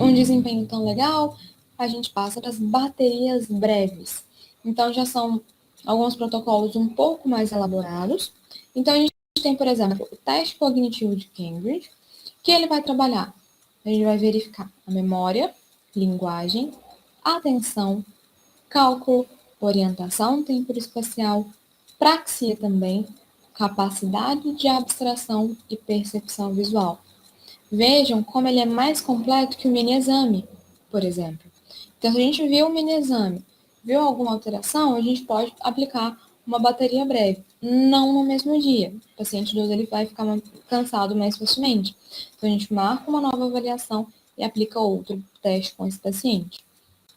um desempenho tão legal, a gente passa para as baterias breves. Então, já são alguns protocolos um pouco mais elaborados. Então, a gente tem, por exemplo, o teste cognitivo de Cambridge, que ele vai trabalhar. A gente vai verificar a memória, linguagem, atenção, cálculo, orientação temporoespacial, praxia também, capacidade de abstração e percepção visual. Vejam como ele é mais completo que o mini-exame, por exemplo. Então, se a gente viu o mini-exame, viu alguma alteração, a gente pode aplicar uma bateria breve, não no mesmo dia. O paciente idoso ele vai ficar cansado mais facilmente. Então, a gente marca uma nova avaliação e aplica outro teste com esse paciente,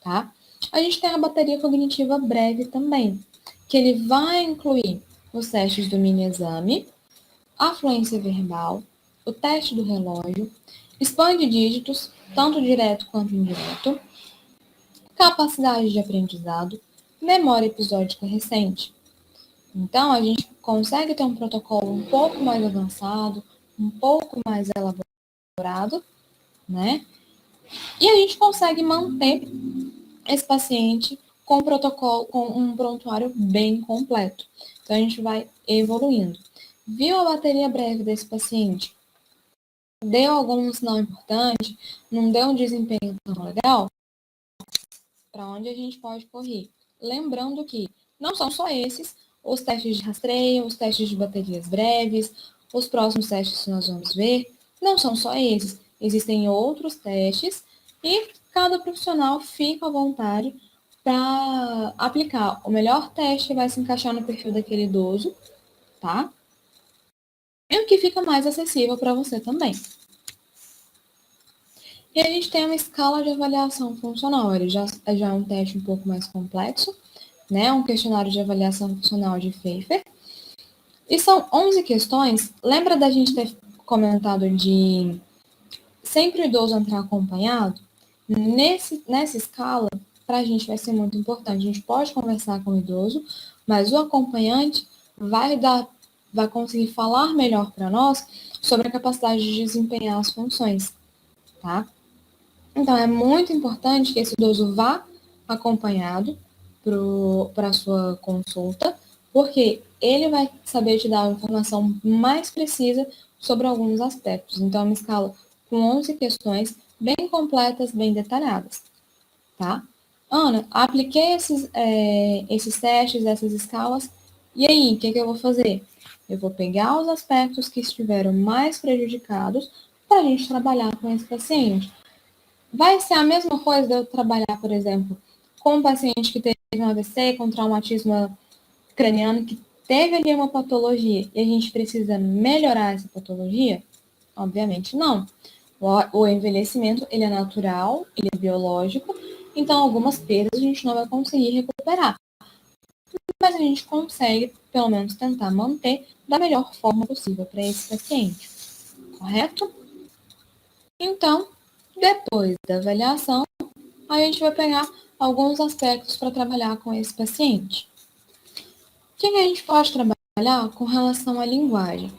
tá? A gente tem a bateria cognitiva breve também, que ele vai incluir os testes do mini-exame, a fluência verbal, o teste do relógio, expande dígitos, tanto direto quanto indireto, capacidade de aprendizado, memória episódica recente. Então, a gente consegue ter um protocolo um pouco mais avançado, um pouco mais elaborado, né? E a gente consegue manter esse paciente com protocolo, com um prontuário bem completo. Então, a gente vai evoluindo. Viu a bateria breve desse paciente? Deu algum sinal importante? Não deu um desempenho tão legal? Para onde a gente pode correr? Lembrando que não são só esses, os testes de rastreio, os testes de baterias breves, os próximos testes que nós vamos ver, não são só esses. Existem outros testes e cada profissional fica à vontade para aplicar o melhor teste que vai se encaixar no perfil daquele idoso, tá? E o que fica mais acessível para você também. E a gente tem uma escala de avaliação funcional, ele já é um teste um pouco mais complexo, né? Um questionário de avaliação funcional de Pfeiffer. E são 11 questões. Lembra da gente ter comentado de sempre o idoso entrar acompanhado? Nessa escala, para a gente vai ser muito importante. A gente pode conversar com o idoso, mas o acompanhante vai conseguir falar melhor para nós sobre a capacidade de desempenhar as funções, tá? Então, é muito importante que esse idoso vá acompanhado para a sua consulta, porque ele vai saber te dar a informação mais precisa sobre alguns aspectos. Então, é uma escala com 11 questões bem completas, bem detalhadas, tá? Ana, apliquei esses testes, essas escalas, e aí, o que eu vou fazer? Eu vou pegar os aspectos que estiveram mais prejudicados para a gente trabalhar com esse paciente. Vai ser a mesma coisa de eu trabalhar, por exemplo, com um paciente que teve um AVC, com traumatismo craniano, que teve ali uma patologia e a gente precisa melhorar essa patologia? Obviamente não. O envelhecimento, ele é natural, ele é biológico, então algumas perdas a gente não vai conseguir recuperar. Mas a gente consegue, pelo menos, tentar manter da melhor forma possível para esse paciente. Correto? Então, depois da avaliação, a gente vai pegar alguns aspectos para trabalhar com esse paciente. O que a gente pode trabalhar com relação à linguagem?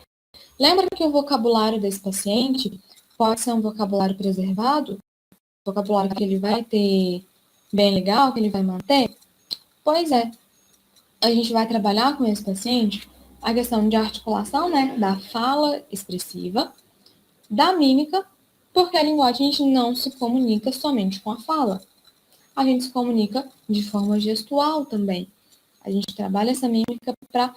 Lembra que o vocabulário desse paciente pode ser um vocabulário preservado? Vocabulário que ele vai ter bem legal, que ele vai manter? Pois é, a gente vai trabalhar com esse paciente a questão de articulação, né, da fala expressiva, da mímica, porque a linguagem a gente não se comunica somente com a fala. A gente se comunica de forma gestual também. A gente trabalha essa mímica para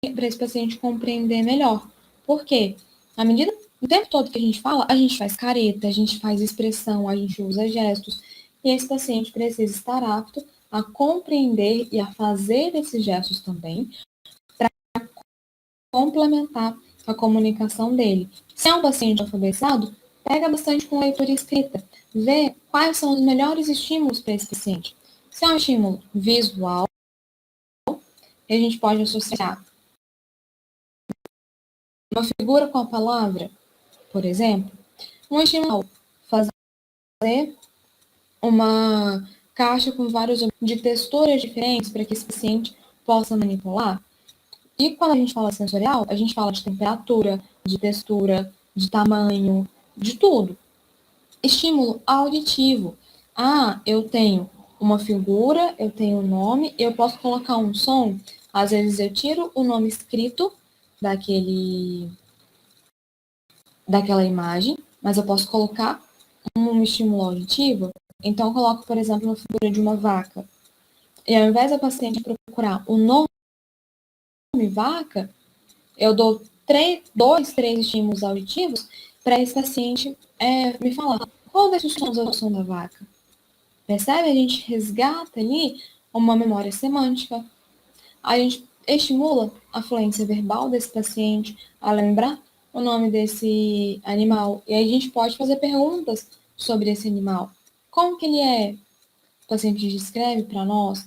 esse paciente compreender melhor. Por quê? À medida, o tempo todo que a gente fala, a gente faz careta, a gente faz expressão, a gente usa gestos. E esse paciente precisa estar apto a compreender e a fazer esses gestos também para complementar a comunicação dele. Se é um paciente alfabetizado, pega bastante com leitura escrita. Vê quais são os melhores estímulos para esse paciente. Se é um estímulo visual, a gente pode associar uma figura com a palavra, por exemplo. Um estímulo, fazer uma caixa com vários de texturas diferentes para que esse paciente possa manipular. E quando a gente fala sensorial, a gente fala de temperatura, de textura, de tamanho, de tudo. Estímulo auditivo. Ah, eu tenho uma figura, eu tenho um nome, eu posso colocar um som. Às vezes eu tiro o nome escrito daquela imagem, mas eu posso colocar um estímulo auditivo. Então, eu coloco, por exemplo, uma figura de uma vaca. E ao invés da paciente procurar o nome vaca, eu dou 3 estímulos auditivos para esse paciente me falar qual desses sons é o som da vaca. Percebe? A gente resgata ali uma memória semântica. A gente estimula a fluência verbal desse paciente a lembrar o nome desse animal. E aí a gente pode fazer perguntas sobre esse animal. Como que ele é? O paciente descreve para nós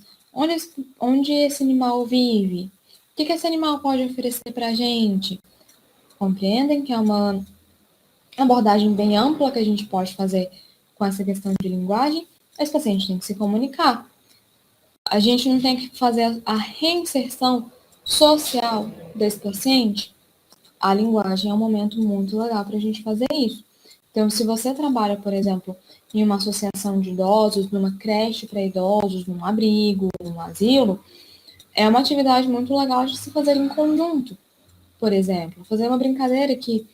onde esse animal vive. O que esse animal pode oferecer para a gente? Compreendem que é uma abordagem bem ampla que a gente pode fazer com essa questão de linguagem. Esse paciente tem que se comunicar. A gente não tem que fazer a reinserção social desse paciente. A linguagem é um momento muito legal para a gente fazer isso. Então, se você trabalha, por exemplo, em uma associação de idosos, numa creche para idosos, num abrigo, num asilo, é uma atividade muito legal de se fazer em conjunto. Por exemplo, fazer uma brincadeira que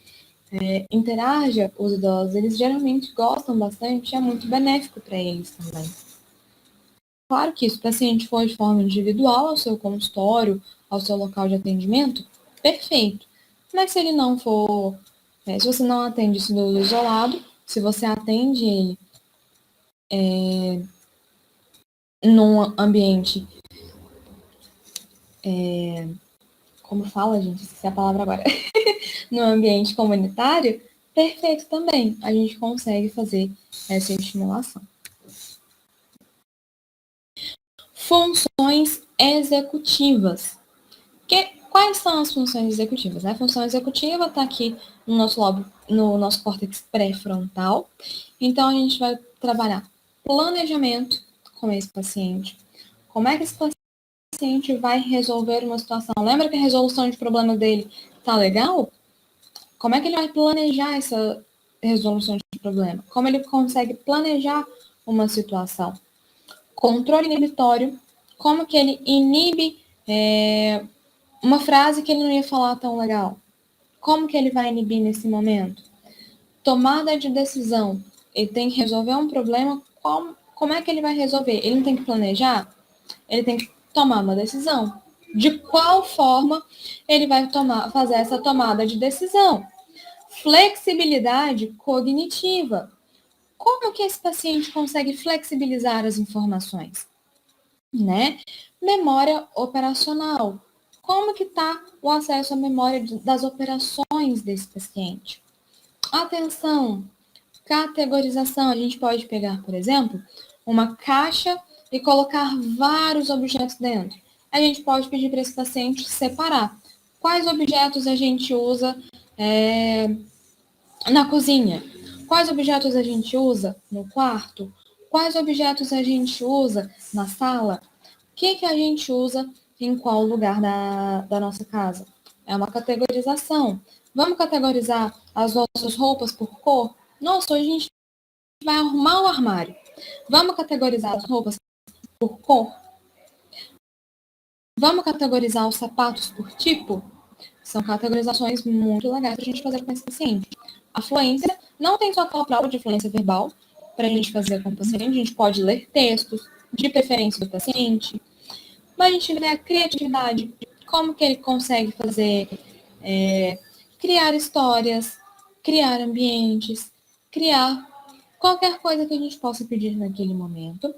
interaja os idosos, eles geralmente gostam bastante, é muito benéfico para eles também. Claro que se o paciente for de forma individual ao seu consultório, ao seu local de atendimento, perfeito. Mas se ele não for, se você não atende esse idoso isolado, se você atende ele num ambiente, como fala, gente? Esqueci a palavra agora. No ambiente comunitário, perfeito também. A gente consegue fazer essa estimulação. Funções executivas. Quais são as funções executivas? A função executiva está aqui no nosso córtex pré-frontal. Então, a gente vai trabalhar planejamento com esse paciente. Como é que esse paciente vai resolver uma situação? Lembra que a resolução de problema dele está legal? Como é que ele vai planejar essa resolução de problema? Como ele consegue planejar uma situação? Controle inibitório. Como que ele inibe uma frase que ele não ia falar tão legal? Como que ele vai inibir nesse momento? Tomada de decisão. Ele tem que resolver um problema. Como é que ele vai resolver? Ele não tem que planejar? Ele tem que tomar uma decisão. De qual forma ele vai fazer essa tomada de decisão? Flexibilidade cognitiva. Como que esse paciente consegue flexibilizar as informações? Né? Memória operacional. Como que está o acesso à memória das operações desse paciente? Atenção, categorização. A gente pode pegar, por exemplo, uma caixa e colocar vários objetos dentro. A gente pode pedir para esse paciente separar quais objetos a gente usa na cozinha, quais objetos a gente usa no quarto, quais objetos a gente usa na sala, o que a gente usa em qual lugar da nossa casa. É uma categorização. Vamos categorizar as nossas roupas por cor? Nossa, hoje a gente vai arrumar o armário. Vamos categorizar as roupas por cor? Vamos categorizar os sapatos por tipo? São categorizações muito legais para a gente fazer com esse paciente. A fluência não tem só aquela prova de fluência verbal para a gente fazer com o paciente. A gente pode ler textos, de preferência do paciente, mas a gente vê a criatividade, como que ele consegue fazer, criar histórias, criar ambientes, criar qualquer coisa que a gente possa pedir naquele momento.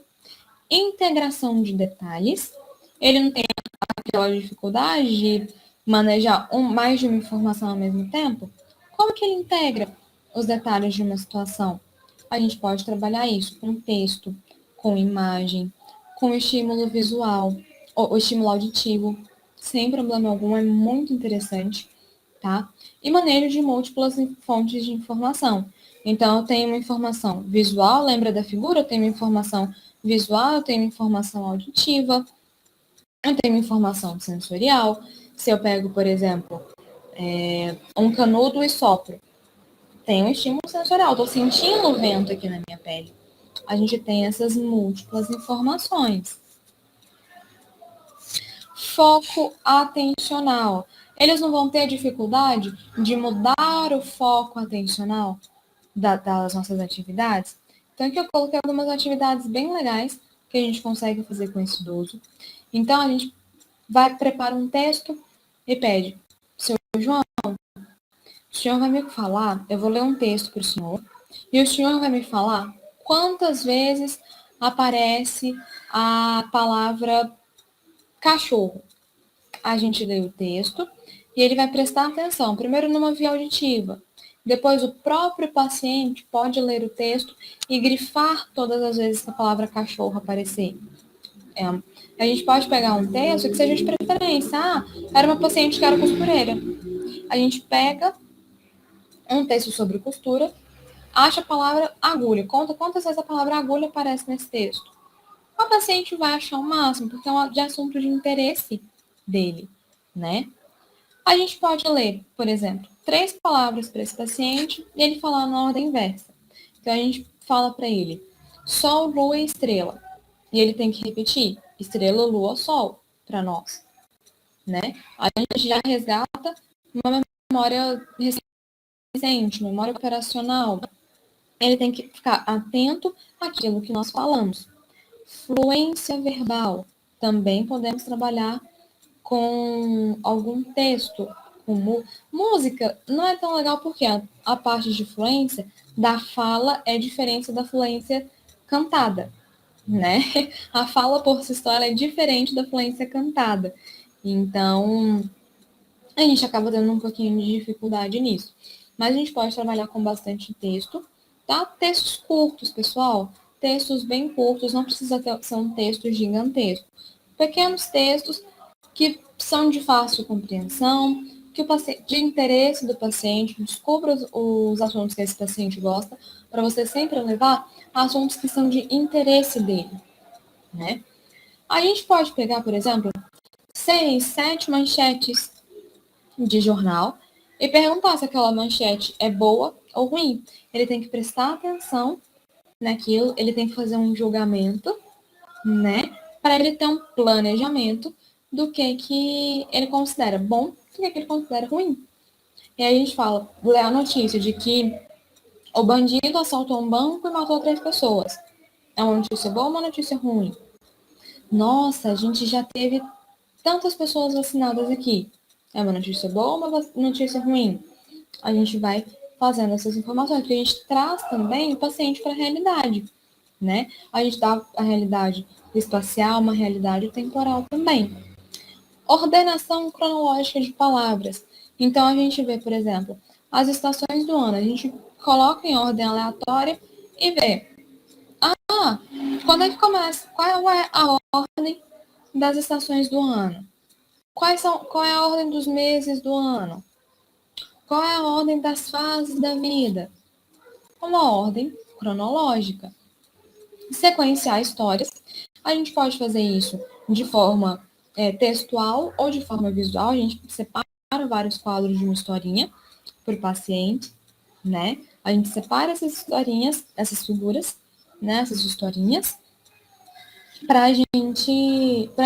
Integração de detalhes. Ele não tem aquela dificuldade de manejar mais de uma informação ao mesmo tempo. Como que ele integra os detalhes de uma situação? A gente pode trabalhar isso com texto, com imagem, com estímulo visual, ou estímulo auditivo, sem problema algum, é muito interessante, tá? E manejo de múltiplas fontes de informação. Então, eu tenho uma informação visual, lembra da figura? Eu tenho uma informação visual, eu tenho uma informação auditiva, eu tenho informação sensorial. Se eu pego, por exemplo, um canudo e sopro, tem um estímulo sensorial, estou sentindo o vento aqui na minha pele. A gente tem essas múltiplas informações. Foco atencional. Eles não vão ter dificuldade de mudar o foco atencional das nossas atividades? Então, aqui eu coloquei algumas atividades bem legais que a gente consegue fazer com esse idoso. Então, a gente vai preparar um texto e pede, seu João, o senhor vai me falar, eu vou ler um texto para o senhor, e o senhor vai me falar quantas vezes aparece a palavra cachorro. A gente lê o texto e ele vai prestar atenção, primeiro numa via auditiva, depois o próprio paciente pode ler o texto e grifar todas as vezes que a palavra cachorro aparecer. A gente pode pegar um texto que seja de preferência. Era uma paciente que era costureira. A gente pega um texto sobre costura, acha a palavra agulha, conta quantas vezes a palavra agulha aparece nesse texto. O paciente vai achar o máximo, porque é um de assunto de interesse dele, né? A gente pode ler, por exemplo, 3 palavras para esse paciente e ele falar na ordem inversa. Então, a gente fala para ele sol, lua e estrela. E ele tem que repetir estrela, lua, sol para nós, né? A gente já resgata uma memória recente, memória operacional. Ele tem que ficar atento àquilo que nós falamos. Fluência verbal. Também podemos trabalhar com algum texto. Com música não é tão legal porque a parte de fluência da fala é diferente da fluência cantada, né? A fala por si só é diferente da fluência cantada. Então, a gente acaba tendo um pouquinho de dificuldade nisso. Mas a gente pode trabalhar com bastante texto, tá? Textos curtos, pessoal. Textos bem curtos, não precisa ser um texto gigantesco. Pequenos textos que são de fácil compreensão, que o paciente, de interesse do paciente, descubra os assuntos que esse paciente gosta, para você sempre levar assuntos que são de interesse dele, né? A gente pode pegar, por exemplo, 6, 7 manchetes de jornal e perguntar se aquela manchete é boa ou ruim. Ele tem que prestar atenção naquilo, ele tem que fazer um julgamento, né? Para ele ter um planejamento do que ele considera bom e do que ele considera ruim. E aí a gente fala, lê a notícia de que o bandido assaltou um banco e matou 3 pessoas. É uma notícia boa ou uma notícia ruim? Nossa, a gente já teve tantas pessoas vacinadas aqui. É uma notícia boa ou uma notícia ruim? A gente vai fazendo essas informações, porque a gente traz também o paciente para a realidade, né? A gente dá a realidade espacial, uma realidade temporal também. Ordenação cronológica de palavras. Então, a gente vê, por exemplo, as estações do ano. A gente coloca em ordem aleatória e vê. Quando é que começa? Qual é a ordem das estações do ano? Qual é a ordem dos meses do ano? Qual é a ordem das fases da vida? Uma ordem cronológica. Sequenciar histórias. A gente pode fazer isso de forma textual ou de forma visual. A gente separa vários quadros de uma historinha para o paciente, né? A gente separa essas historinhas, essas figuras, né? Essas historinhas, para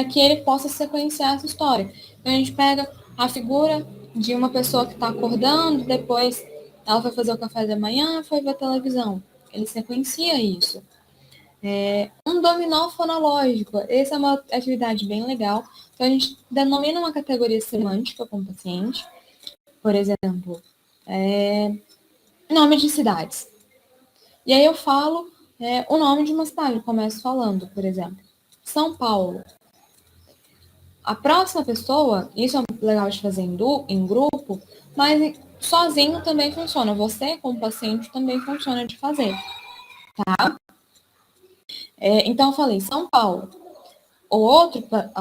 que ele possa sequenciar essa história. Então, a gente pega a figura de uma pessoa que está acordando, depois ela foi fazer o café da manhã, foi ver televisão. Ele sequencia isso. Um dominó fonológico. Essa é uma atividade bem legal. Então, a gente denomina uma categoria semântica com o paciente. Por exemplo, nome de cidades. E aí eu falo o nome de uma cidade. Eu começo falando, por exemplo, São Paulo. A próxima pessoa, isso é legal de fazer em grupo, mas sozinho também funciona. Você, como paciente, também funciona de fazer. Tá? Então, eu falei São Paulo. A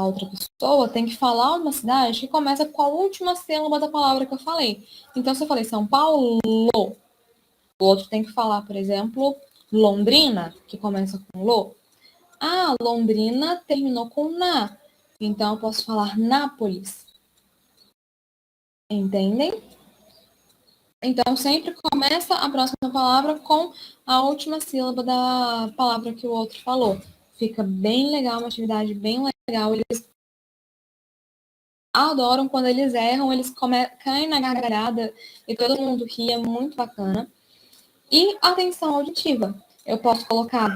outra pessoa tem que falar uma cidade que começa com a última sílaba da palavra que eu falei. Então, se eu falei São Paulo, o outro tem que falar, por exemplo, Londrina, que começa com Lo. Londrina terminou com Na. Então, eu posso falar Nápoles. Entendem? Então, sempre começa a próxima palavra com a última sílaba da palavra que o outro falou. Fica bem legal, uma atividade bem legal. Eles adoram quando eles erram, eles caem na gargalhada e todo mundo ri, é muito bacana. E atenção auditiva. Eu posso colocar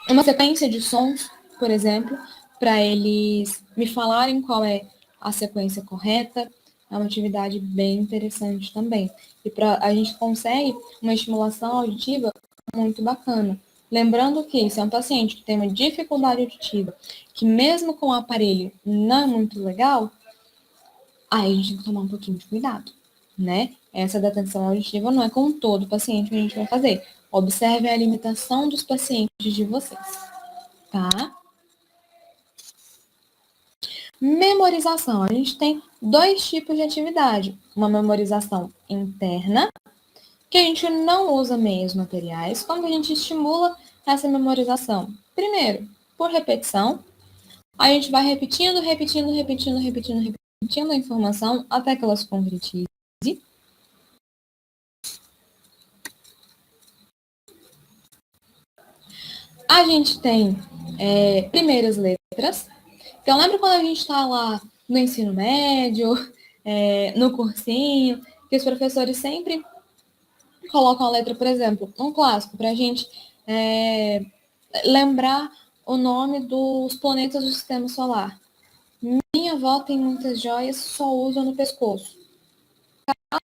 uma sequência de sons, por exemplo, para eles me falarem qual é a sequência correta. É uma atividade bem interessante também. E a gente consegue uma estimulação auditiva muito bacana. Lembrando que se é um paciente que tem uma dificuldade auditiva, que mesmo com o aparelho não é muito legal, aí a gente tem que tomar um pouquinho de cuidado, né? Essa da atenção auditiva não é com todo paciente que a gente vai fazer. Observe a limitação dos pacientes de vocês, tá? Memorização. A gente tem dois tipos de atividade. Uma memorização interna, que a gente não usa meios materiais. Como a gente estimula essa memorização? Primeiro, por repetição. A gente vai repetindo a informação até que ela se concretize. A gente tem primeiras letras. Então, lembra quando a gente está lá no ensino médio, no cursinho, que os professores sempre colocam a letra, por exemplo, um clássico, para a gente lembrar o nome dos planetas do sistema solar. Minha avó tem muitas joias, só usa no pescoço.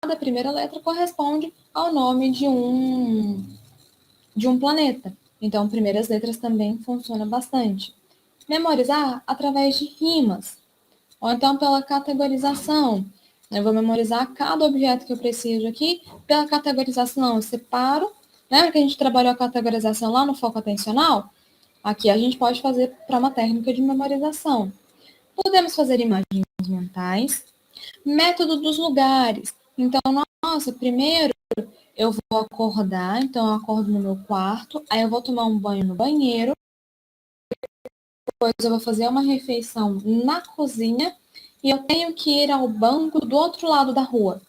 Cada primeira letra corresponde ao nome de um planeta. Então, primeiras letras também funciona bastante. Memorizar através de rimas, ou então pela categorização. Eu vou memorizar cada objeto que eu preciso aqui pela categorização. Eu separo. Lembra que a gente trabalhou a categorização lá no foco atencional? Aqui a gente pode fazer para uma técnica de memorização. Podemos fazer imagens mentais. Método dos lugares. Então, nossa, primeiro eu vou acordar, então eu acordo no meu quarto, aí eu vou tomar um banho no banheiro, depois eu vou fazer uma refeição na cozinha e eu tenho que ir ao banco do outro lado da rua.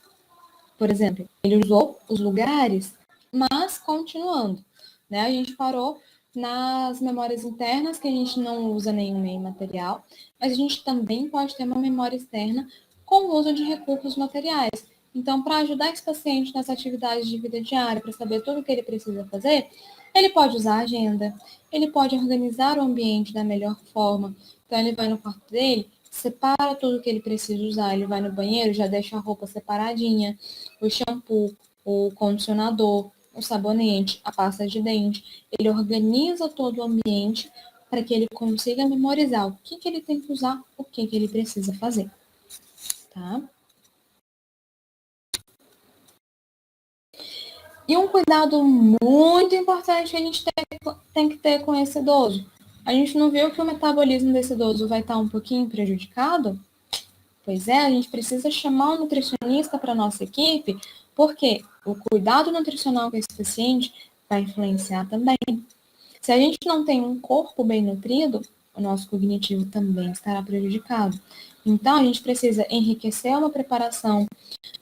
Por exemplo, ele usou os lugares, mas continuando, né? A gente parou nas memórias internas, que a gente não usa nenhum meio material, mas a gente também pode ter uma memória externa com o uso de recursos materiais. Então, para ajudar esse paciente nas atividades de vida diária, para saber tudo o que ele precisa fazer, ele pode usar a agenda, ele pode organizar o ambiente da melhor forma. Então, ele vai no quarto dele, separa tudo que ele precisa usar, ele vai no banheiro, já deixa a roupa separadinha, o shampoo, o condicionador, o sabonete, a pasta de dente. Ele organiza todo o ambiente para que ele consiga memorizar o que ele tem que usar, o que ele precisa fazer. Tá? E um cuidado muito importante que a gente tem que ter com esse idoso. A gente não viu que o metabolismo desse idoso vai estar um pouquinho prejudicado? Pois é, a gente precisa chamar um nutricionista para a nossa equipe, porque o cuidado nutricional com esse paciente vai influenciar também. Se a gente não tem um corpo bem nutrido, o nosso cognitivo também estará prejudicado. Então, a gente precisa enriquecer uma preparação,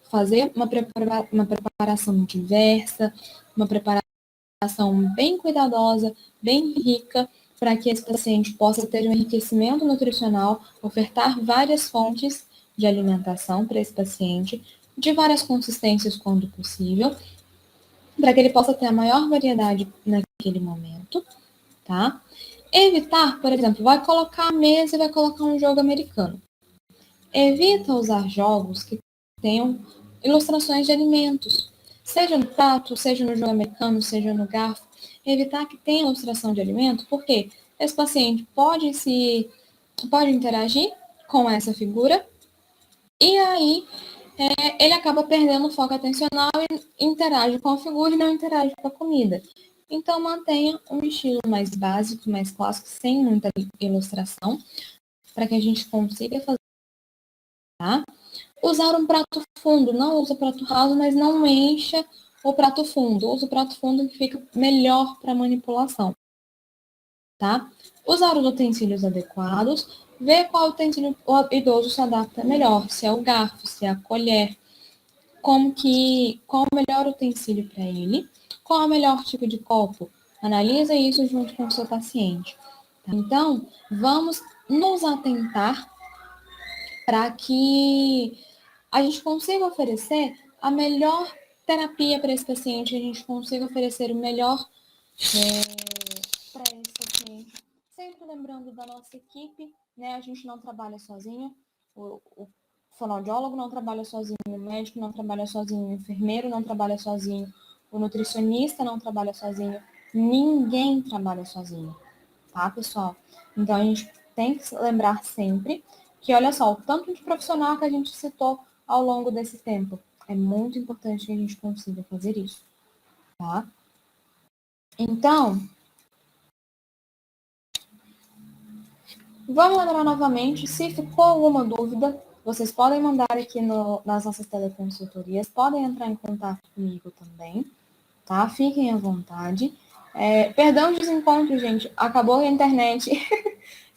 fazer uma preparação diversa, uma preparação bem cuidadosa, bem rica, para que esse paciente possa ter um enriquecimento nutricional, ofertar várias fontes de alimentação para esse paciente, de várias consistências quando possível, para que ele possa ter a maior variedade naquele momento, tá? Evitar, por exemplo, vai colocar a mesa e vai colocar um jogo americano. Evita usar jogos que tenham ilustrações de alimentos, seja no prato, seja no jogo americano, seja no garfo. Evitar que tenha ilustração de alimento, porque esse paciente pode interagir com essa figura e aí ele acaba perdendo o foco atencional e interage com a figura e não interage com a comida. Então, mantenha um estilo mais básico, mais clássico, sem muita ilustração, para que a gente consiga fazer. Tá? Usar um prato fundo, não usa prato raso, mas não encha o prato fundo. Usa o prato fundo que fica melhor para manipulação. Tá? Usar os utensílios adequados, ver qual utensílio o idoso se adapta melhor, se é o garfo, se é a colher, qual o melhor utensílio para ele, qual é o melhor tipo de copo. Analisa isso junto com o seu paciente. Tá? Então, vamos nos atentar para que a gente consiga oferecer a melhor terapia para esse paciente, a gente consiga oferecer o melhor para esse paciente. Sempre lembrando da nossa equipe, né? A gente não trabalha sozinho. O fonoaudiólogo não trabalha sozinho, o médico não trabalha sozinho, o enfermeiro não trabalha sozinho, o nutricionista não trabalha sozinho, ninguém trabalha sozinho, tá, pessoal? Então, a gente tem que se lembrar sempre que, olha só, o tanto de profissional que a gente citou ao longo desse tempo. É muito importante que a gente consiga fazer isso, tá? Então, vamos lembrar novamente, se ficou alguma dúvida, vocês podem mandar aqui nas nossas teleconsultorias, podem entrar em contato comigo também, tá? Fiquem à vontade. Perdão o desencontro, gente, acabou a internet,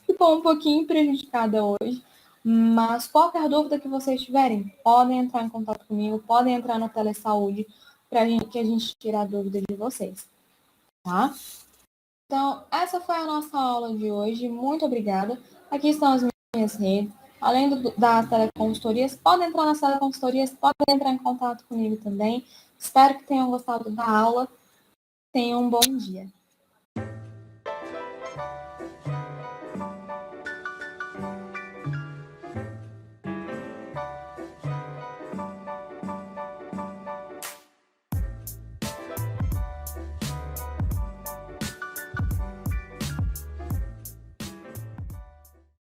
ficou um pouquinho prejudicada hoje, mas qualquer dúvida que vocês tiverem, podem entrar em contato comigo, podem entrar no Telesaúde, para que a gente tire a dúvida de vocês, tá? Então, essa foi a nossa aula de hoje. Muito obrigada. Aqui estão as minhas redes. Além das teleconsultorias, podem entrar nas teleconsultorias, podem entrar em contato comigo também. Espero que tenham gostado da aula. Tenham um bom dia.